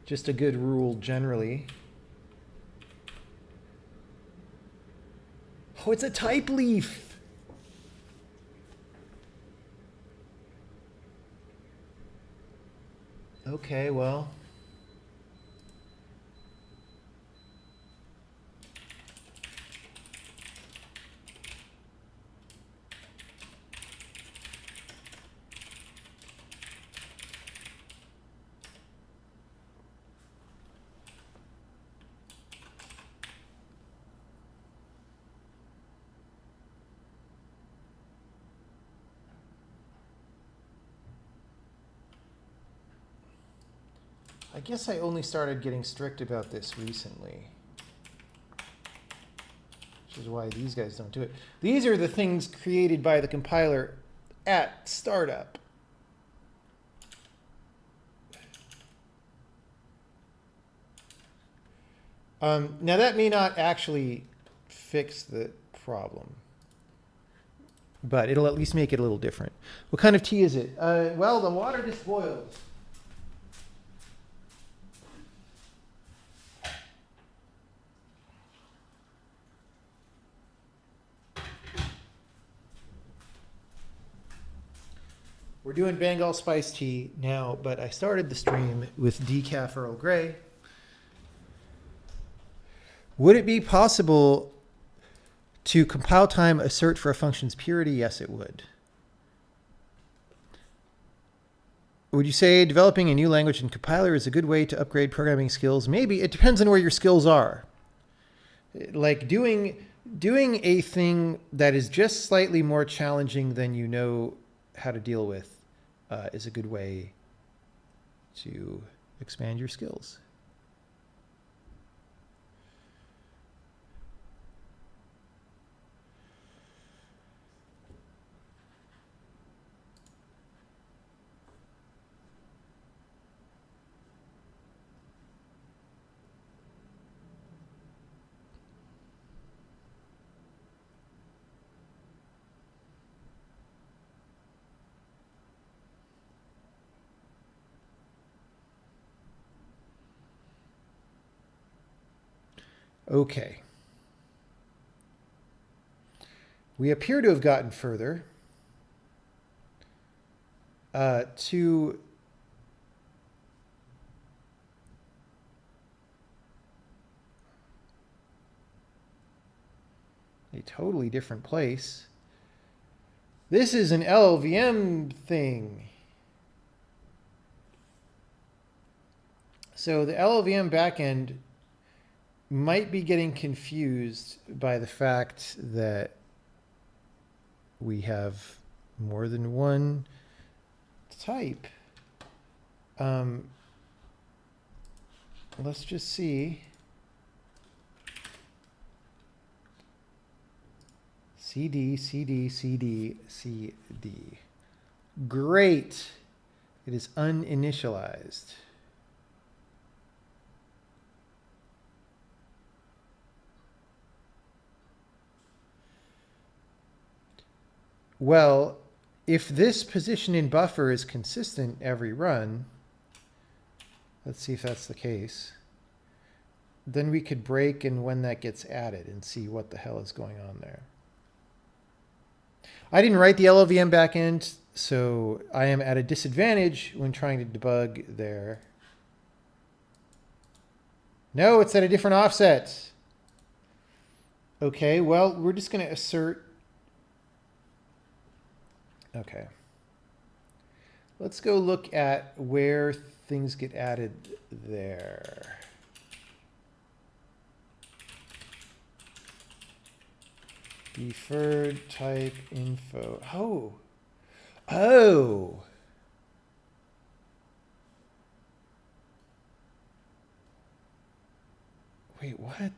just a good rule generally. Oh, it's a type leaf. Okay, well. I guess I only started getting strict about this recently, which is why these guys don't do it. These are the things created by the compiler at startup. Now that may not actually fix the problem, but it'll at least make it a little different. What kind of tea is it? Well, the water just boiled. We're doing Bengal spice tea now, but I started the stream with decaf Earl Grey. Would it be possible to compile time assert for a function's purity? Yes, it would. Would you say developing a new language in compiler is a good way to upgrade programming skills? Maybe. It depends on where your skills are. Like doing a thing that is just slightly more challenging than you know how to deal with is a good way to expand your skills. Okay. We appear to have gotten further to a totally different place. This is an LLVM thing. So the LLVM backend might be getting confused by the fact that we have more than one type. Let's just see. CD, CD, CD, CD. Great. It is uninitialized. Well, if this position in buffer is consistent every run, let's see if that's the case, then we could break and when that gets added and see what the hell is going on there. I didn't write the LLVM backend, so I am at a disadvantage when trying to debug there. No, it's at a different offset. Okay, well, we're just going to assert. Okay. Let's go look at where things get added there. Deferred type info. Oh. Wait, what?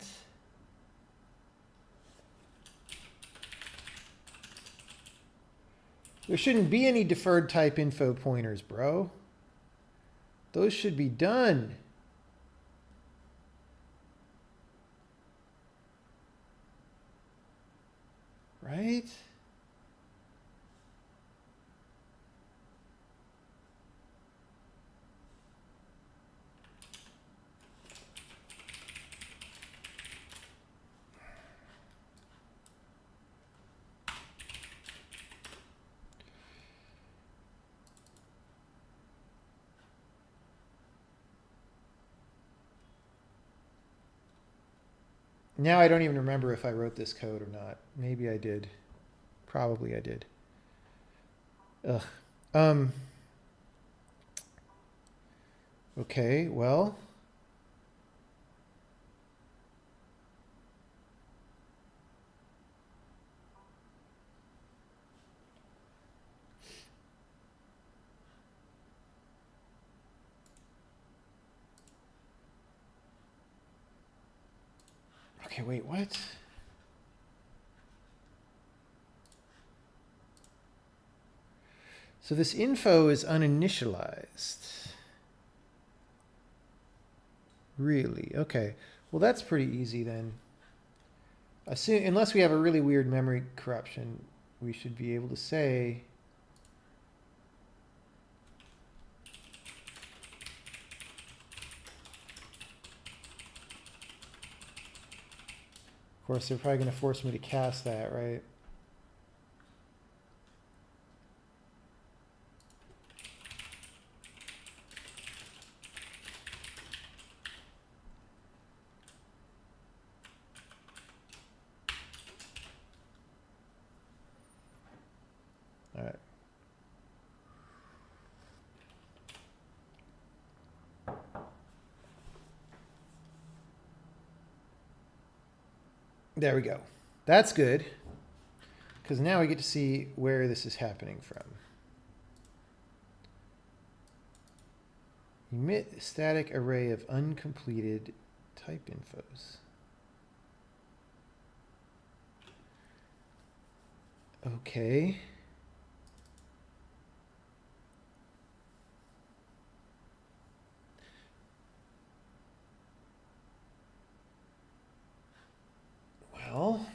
There shouldn't be any deferred type info pointers, bro. Those should be done. Right? Now I don't even remember if I wrote this code or not. Maybe I did. Probably I did. Ugh. Okay, well. Okay, wait, what? So this info is uninitialized. Really? Okay. Well, that's pretty easy then. Unless we have a really weird memory corruption, we should be able to say of course, they're probably going to force me to cast that, right? All right. There we go. That's good, because now we get to see where this is happening from. Emit static array of uncompleted type infos. Okay. Well,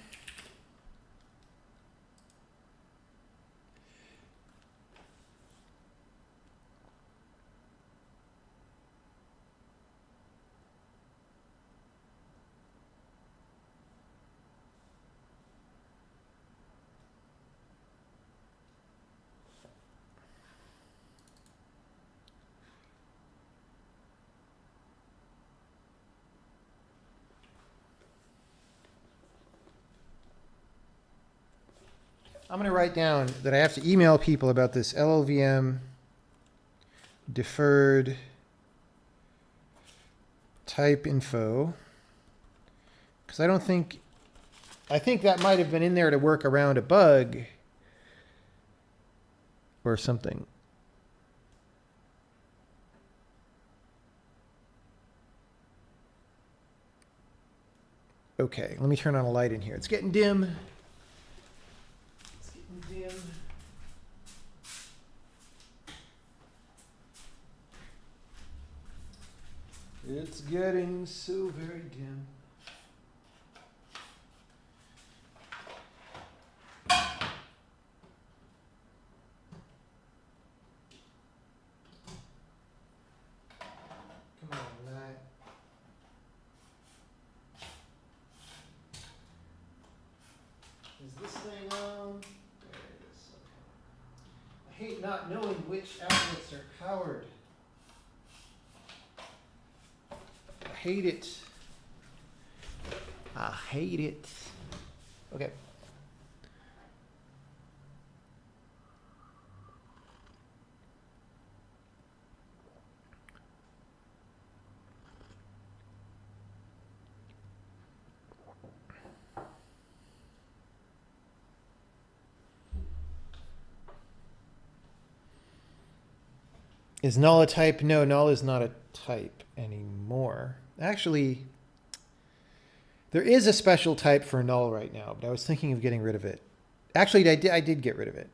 I'm going to write down that I have to email people about this LLVM deferred type info, because I think that might have been in there to work around a bug or something. Okay, let me turn on a light in here. It's getting dim. It's getting so very dim. Come on, light. Is this thing on? There it is. Okay. I hate not knowing which outlets are powered. I hate it. I hate it. Okay. Is null a type? No, null is not a type anymore. Actually, There is a special type for null right now, but I was thinking of getting rid of it. Actually, I did get rid of it.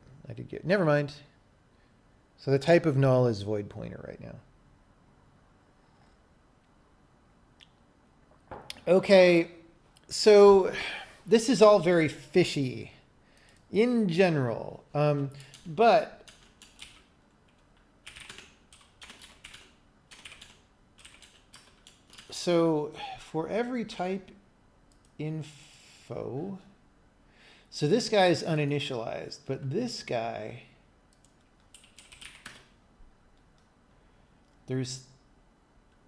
Never mind. So the type of null is void pointer right now. Okay, so this is all very fishy in general, but so for every type info, so this guy is uninitialized, but this guy, there's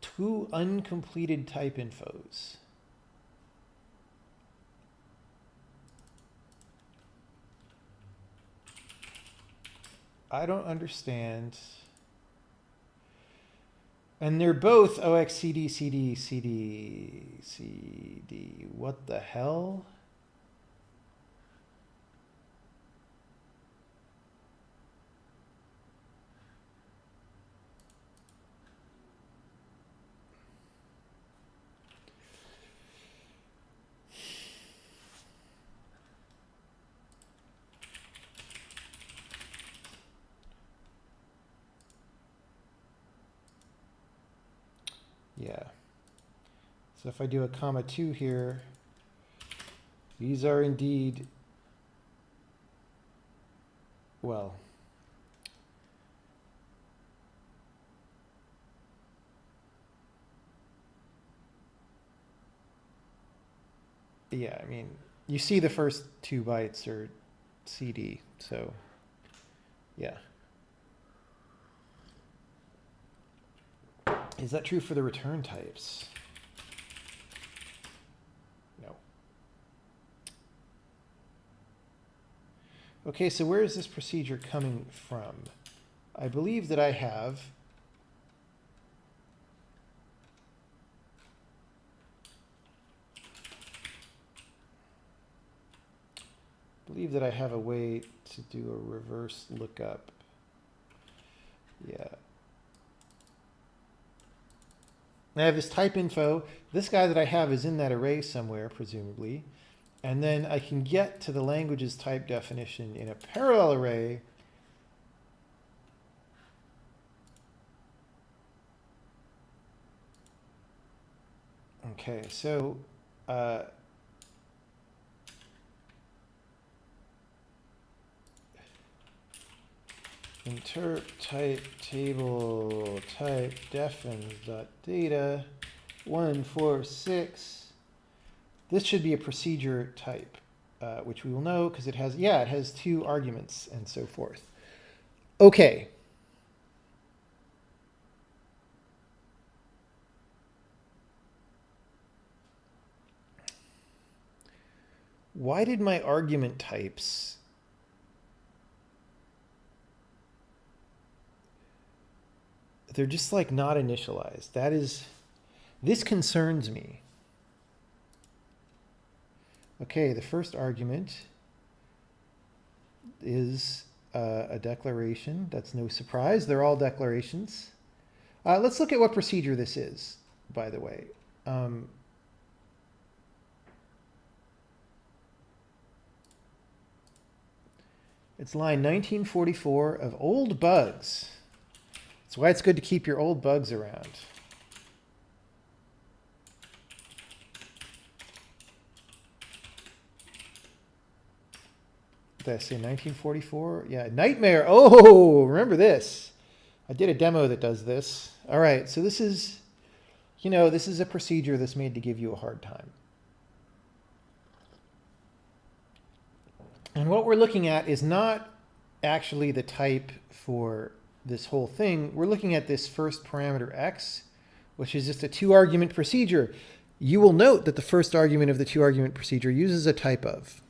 two uncompleted type infos. I don't understand. And they're both OXCD, CD, CD, CD. What the hell? Yeah. So if I do a comma 2 here, these are indeed, well, yeah, I mean, you see the first 2 bytes are CD, so yeah. Is that true for the return types? No. Okay, so where is this procedure coming from? I believe that I have a way to do a reverse lookup. Yeah. I have this type info. This guy that I have is in that array somewhere, presumably. And then I can get to the language's type definition in a parallel array. Okay, so interp type table type defins dot data 146. This should be a procedure type, which we will know because it has, yeah, it has 2 arguments and so forth. Okay. Why did my argument types they're just like not initialized? This concerns me. Okay, the first argument is a declaration. That's no surprise. They're all declarations. Let's look at what procedure this is, by the way. It's line 1944 of old bugs. That's why it's good to keep your old bugs around. Did I say 1944? Yeah, Nightmare. Oh, remember this. I did a demo that does this. All right, so this is, this is a procedure that's made to give you a hard time. And what we're looking at is not actually the type for this whole thing. We're looking at this first parameter x, which is just a 2-argument procedure. You will note that the first argument of the 2-argument procedure uses a type of,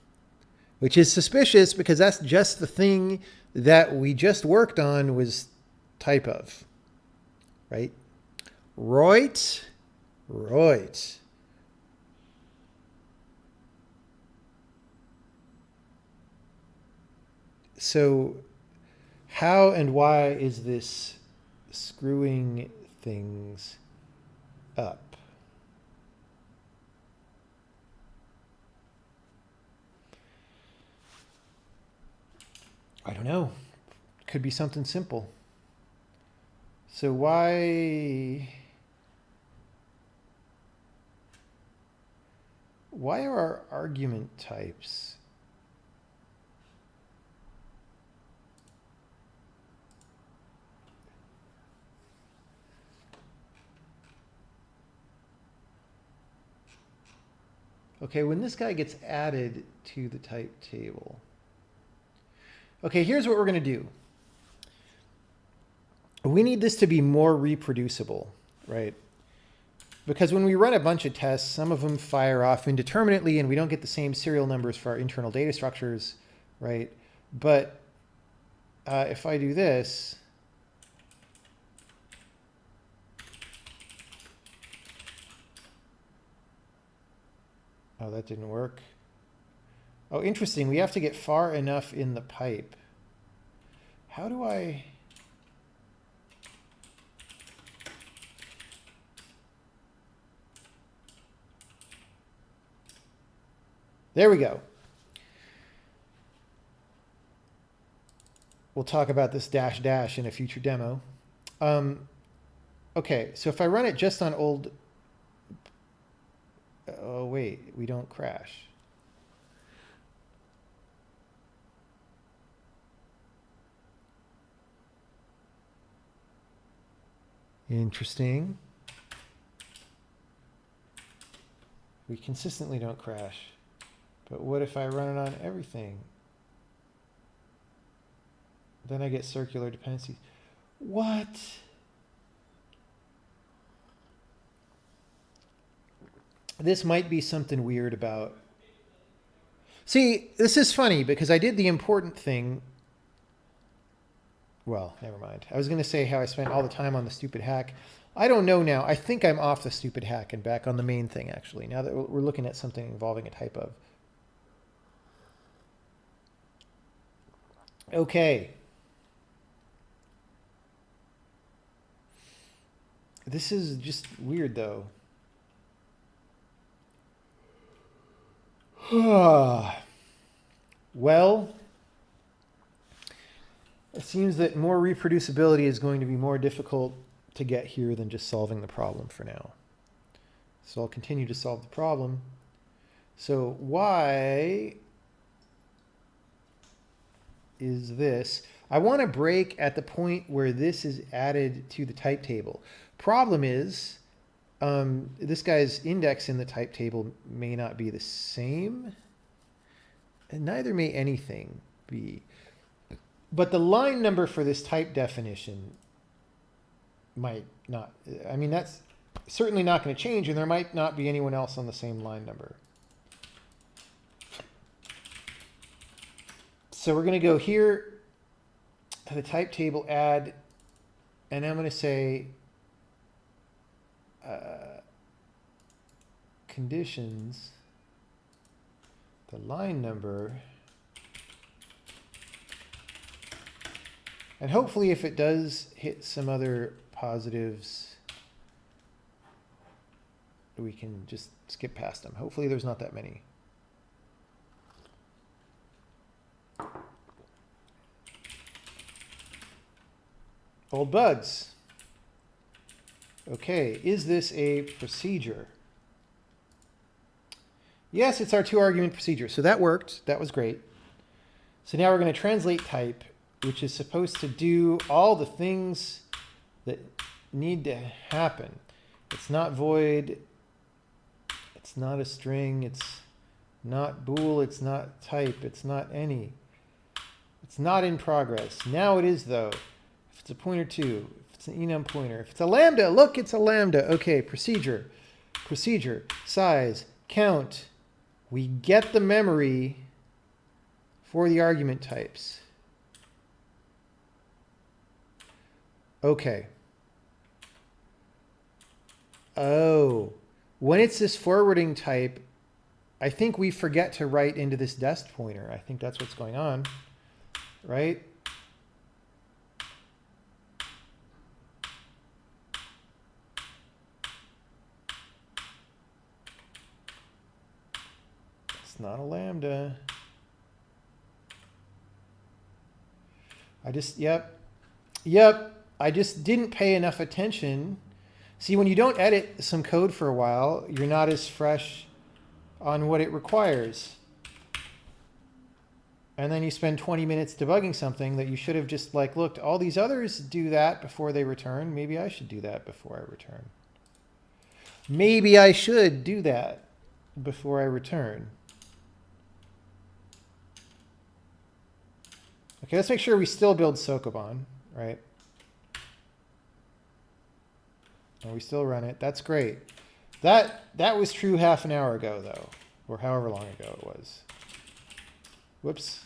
which is suspicious because that's just the thing that we just worked on was type of, right? Right. So how and why is this screwing things up? I don't know. Could be something simple. So why are our argument types? Okay, when this guy gets added to the type table. Okay, here's what we're going to do. We need this to be more reproducible, right? Because when we run a bunch of tests, some of them fire off indeterminately and we don't get the same serial numbers for our internal data structures, right? But if I do this, oh, that didn't work. Oh, interesting. We have to get far enough in the pipe. How do I... There we go. We'll talk about this dash dash in a future demo. Okay, so if I run it just on old... Oh, wait, we don't crash. Interesting. We consistently don't crash. But what if I run it on everything? Then I get circular dependencies. What? This might be something weird about... See, this is funny because I did the important thing. Well, never mind. I was going to say how I spent all the time on the stupid hack. I don't know now. I think I'm off the stupid hack and back on the main thing, actually, now that we're looking at something involving a type of. Okay. This is just weird, though. Well, it seems that more reproducibility is going to be more difficult to get here than just solving the problem for now. So I'll continue to solve the problem. So why is this? I want to break at the point where this is added to the type table. Problem is, this guy's index in the type table may not be the same, and neither may anything be. But the line number for this type definition might not. I mean, that's certainly not going to change, and there might not be anyone else on the same line number. So we're going to go here to the type table, add, and I'm going to say conditions, the line number, and hopefully if it does hit some other positives, we can just skip past them. Hopefully there's not that many. Old bugs. Okay, is this a procedure? Yes, it's our two-argument procedure. So that worked. That was great. So now we're going to translate type, which is supposed to do all the things that need to happen. It's not void. It's not a string. It's not bool. It's not type. It's not any. It's not in progress. Now it is, though. If it's a pointer 2, if it's an enum pointer, if it's a lambda, look, it's a lambda. Okay, procedure, size, count. We get the memory for the argument types. Okay. Oh, when it's this forwarding type, I think we forget to write into this dest pointer. I think that's what's going on, right? It's not a lambda. Yep. I just didn't pay enough attention. See, when you don't edit some code for a while, you're not as fresh on what it requires. And then you spend 20 minutes debugging something that you should have just like, looked, all these others do that before they return. Maybe I should do that before I return. Maybe I should do that before I return. Okay, let's make sure we still build Sokoban, right? And we still run it. That's great. That was true half an hour ago, though, or however long ago it was. Whoops.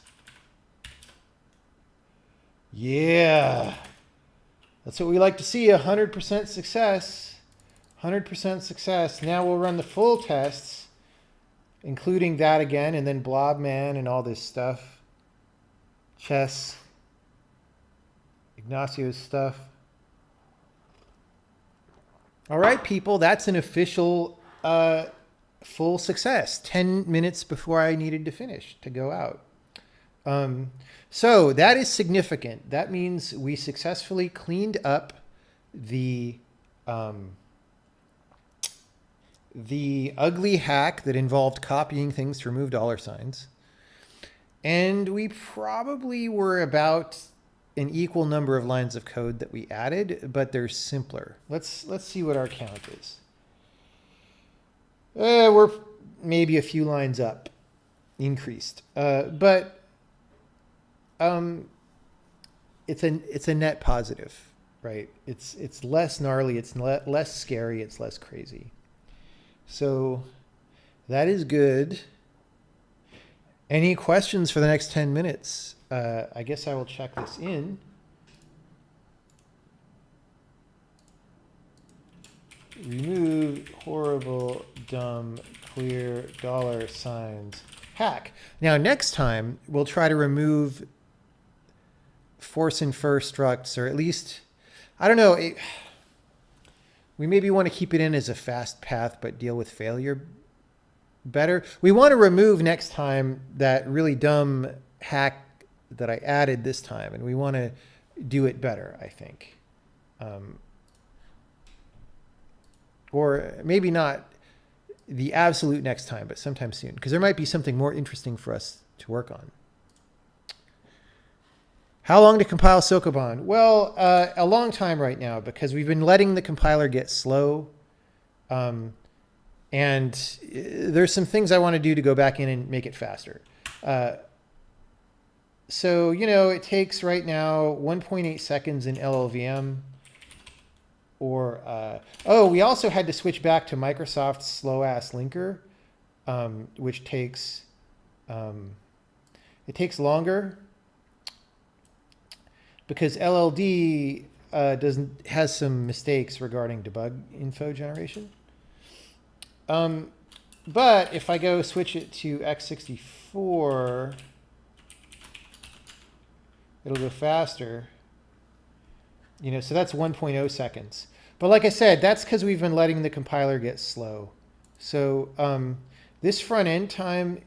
Yeah. That's what we like to see, 100% success. 100% success. Now we'll run the full tests, including that again, and then Blobman and all this stuff. Chess. Ignacio's stuff. All right, people, that's an official full success. 10 minutes before I needed to finish to go out. So that is significant. That means we successfully cleaned up the ugly hack that involved copying things to remove dollar signs. And we probably were about an equal number of lines of code that we added, but they're simpler. Let's see what our count is. We're maybe a few lines up, increased, but it's a net positive, right? It's less gnarly, it's less scary, it's less crazy. So that is good. Any questions for the next 10 minutes? I guess I will check this in. Remove horrible, dumb, clear dollar signs hack. Now, next time, we'll try to remove force infer structs, or at least, I don't know, we maybe want to keep it in as a fast path, but deal with failure better. We want to remove next time that really dumb hack that I added this time, and we want to do it better, I think. Or maybe not the absolute next time, but sometime soon, because there might be something more interesting for us to work on. How long to compile Sokoban? Well, a long time right now, because we've been letting the compiler get slow. And there's some things I want to do to go back in and make it faster. So, you know, it takes right now 1.8 seconds in LLVM. Or, oh, we also had to switch back to Microsoft's slow-ass linker, which takes, it takes longer because LLD has some mistakes regarding debug info generation. But if I go switch it to x64, it'll go faster. You know, so that's 1.0 seconds. But like I said, that's because we've been letting the compiler get slow. So this front end time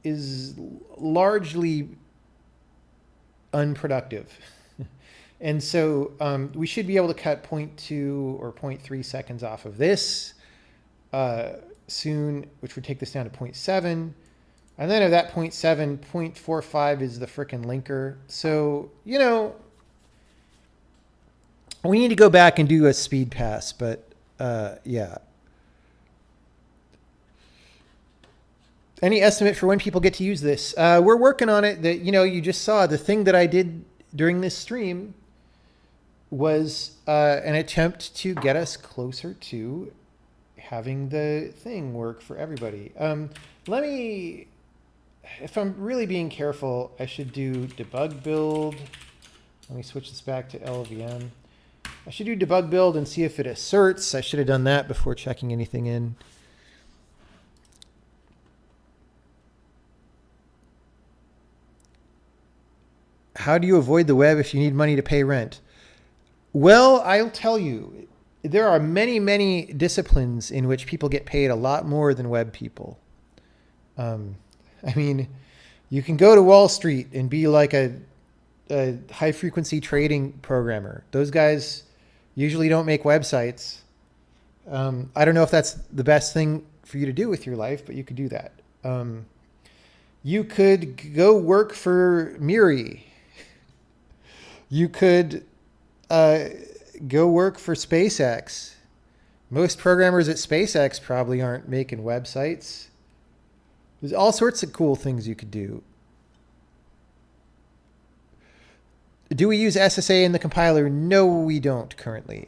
is largely unproductive. And so we should be able to cut 0.2 or 0.3 seconds off of this soon, which would take this down to 0.7. And then of that 0.7, 0.45 is the frickin' linker. So, you know, we need to go back and do a speed pass, but yeah. Any estimate for when people get to use this? We're working on it. That, you know, you just saw the thing that I did during this stream was an attempt to get us closer to having the thing work for everybody. Let me, if I'm really being careful, I should do debug build. Let me switch this back to LLVM. I should do debug build and see if it asserts. I should have done that before checking anything in. How do you avoid the web if you need money to pay rent? Well, I'll tell you, there are many, many disciplines in which people get paid a lot more than web people. I mean, you can go to Wall Street and be like a a high frequency trading programmer. Those guys usually don't make websites. I don't know if that's the best thing for you to do with your life, but you could do that. You could go work for Miri. You could go work for SpaceX. Most programmers at SpaceX probably aren't making websites. There's all sorts of cool things you could do. Do we use SSA in the compiler? No, we don't currently.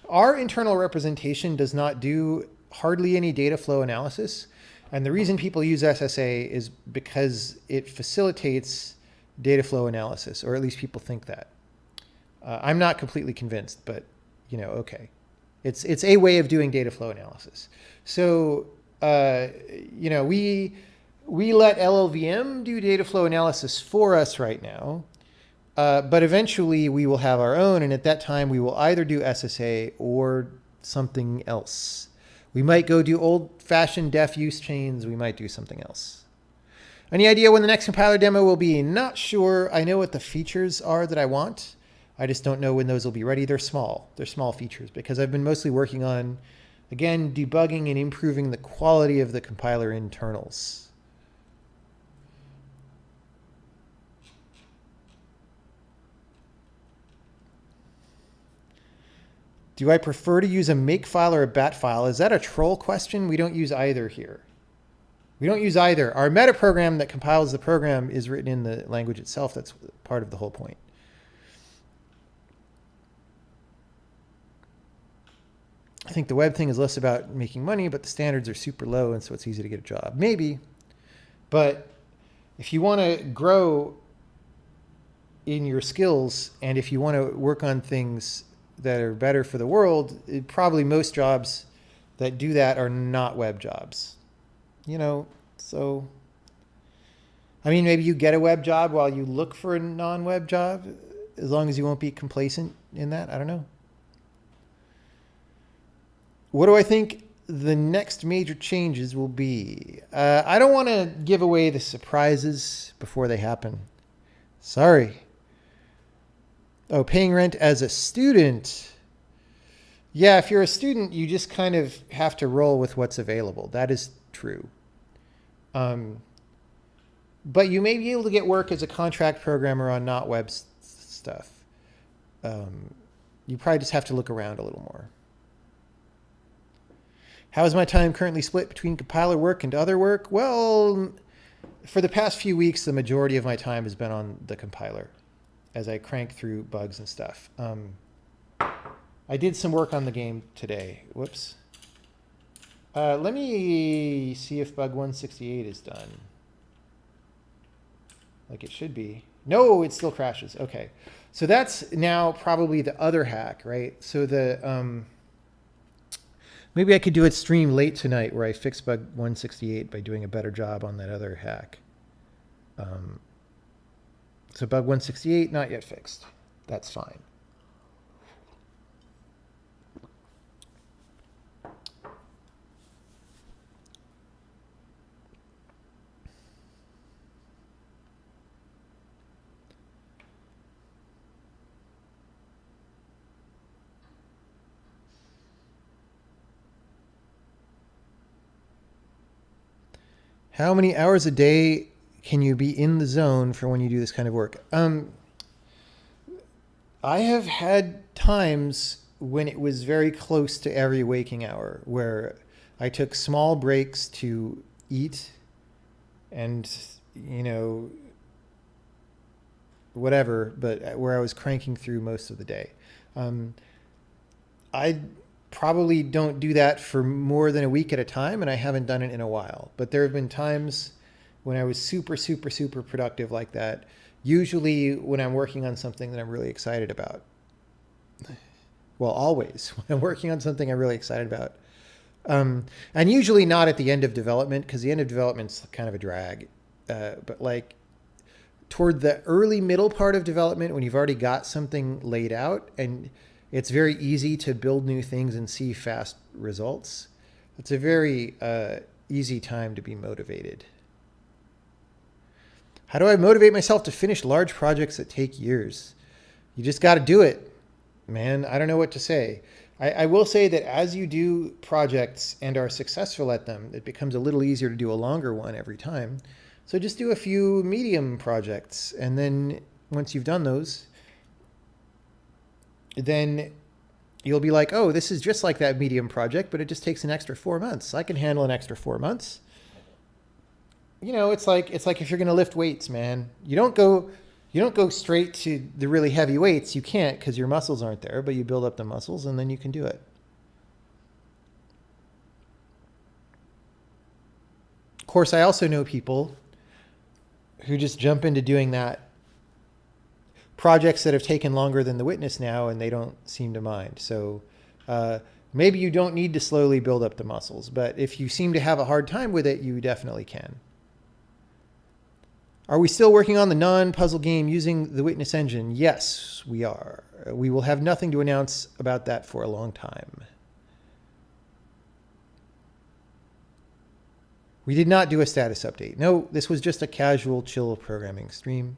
Our internal representation does not do hardly any data flow analysis. And the reason people use SSA is because it facilitates data flow analysis, or at least people think that. I'm not completely convinced, but okay. It's a way of doing data flow analysis. So, we let LLVM do data flow analysis for us right now. But eventually we will have our own. And at that time, we will either do SSA or something else. We might go do old-fashioned def use chains. We might do something else. Any idea when the next compiler demo will be? Not sure. I know what the features are that I want. I just don't know when those will be ready. They're small. They're small features because I've been mostly working on, again, debugging and improving the quality of the compiler internals. Do I prefer to use a makefile or a bat file? Is that a troll question? We don't use either here. We don't use either. Our metaprogram that compiles the program is written in the language itself. That's part of the whole point. I think the web thing is less about making money, but the standards are super low, and so it's easy to get a job. Maybe. But if you want to grow in your skills, and if you want to work on things that are better for the world, probably most jobs that do that are not web jobs. So, I mean, maybe you get a web job while you look for a non-web job, as long as you won't be complacent in that. I don't know. What do I think the next major changes will be? I don't want to give away the surprises before they happen. Sorry. Oh, paying rent as a student. Yeah, if you're a student, you just kind of have to roll with what's available. That is true. But you may be able to get work as a contract programmer on not web stuff. You probably just have to look around a little more. How is my time currently split between compiler work and other work? Well, for the past few weeks, the majority of my time has been on the compiler as I crank through bugs and stuff. I did some work on the game today. Whoops. Let me see if bug 168 is done. Like it should be. No, it still crashes. Okay. So that's now probably the other hack, right? So the maybe I could do a stream late tonight where I fix bug 168 by doing a better job on that other hack. So bug 168, not yet fixed. That's fine. How many hours a day can you be in the zone for when you do this kind of work? I have had times when it was very close to every waking hour where I took small breaks to eat and, whatever, but where I was cranking through most of the day. I probably don't do that for more than a week at a time, and I haven't done it in a while. But there have been times when I was super, super, super productive like that, usually when I'm working on something that I'm really excited about. Well, always when I'm working on something I'm really excited about. And usually not at the end of development, because the end of development's kind of a drag. But like toward the early middle part of development, when you've already got something laid out and it's very easy to build new things and see fast results, it's a very easy time to be motivated. How do I motivate myself to finish large projects that take years? You just got to do it, man. I don't know what to say. I will say that as you do projects and are successful at them, it becomes a little easier to do a longer one every time. So just do a few medium projects. And then once you've done those, then you'll be like, oh, this is just like that medium project, but it just takes an extra 4 months. I can handle an extra 4 months. You know, it's like if you're going to lift weights, man, you don't go straight to the really heavy weights. You can't because your muscles aren't there, but you build up the muscles and then you can do it. Of course, I also know people who just jump into doing that projects that have taken longer than the witness now, and they don't seem to mind. So maybe you don't need to slowly build up the muscles, but if you seem to have a hard time with it, you definitely can. Are we still working on the non-puzzle game using the witness engine? Yes, we are. We will have nothing to announce about that for a long time. We did not do a status update. No, this was just a casual, chill programming stream.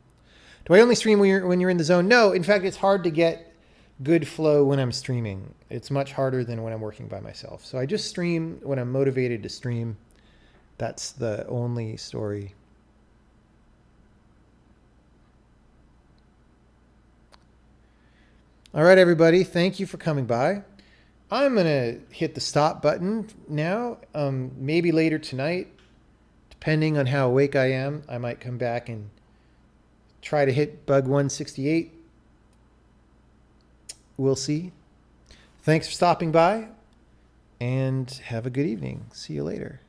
Do I only stream when you're in the zone? No, in fact, it's hard to get good flow when I'm streaming. It's much harder than when I'm working by myself. So I just stream when I'm motivated to stream. That's the only story. All right, everybody. Thank you for coming by. I'm going to hit the stop button now. Maybe later tonight, depending on how awake I am, I might come back and try to hit bug 168. We'll see. Thanks for stopping by, and have a good evening. See you later.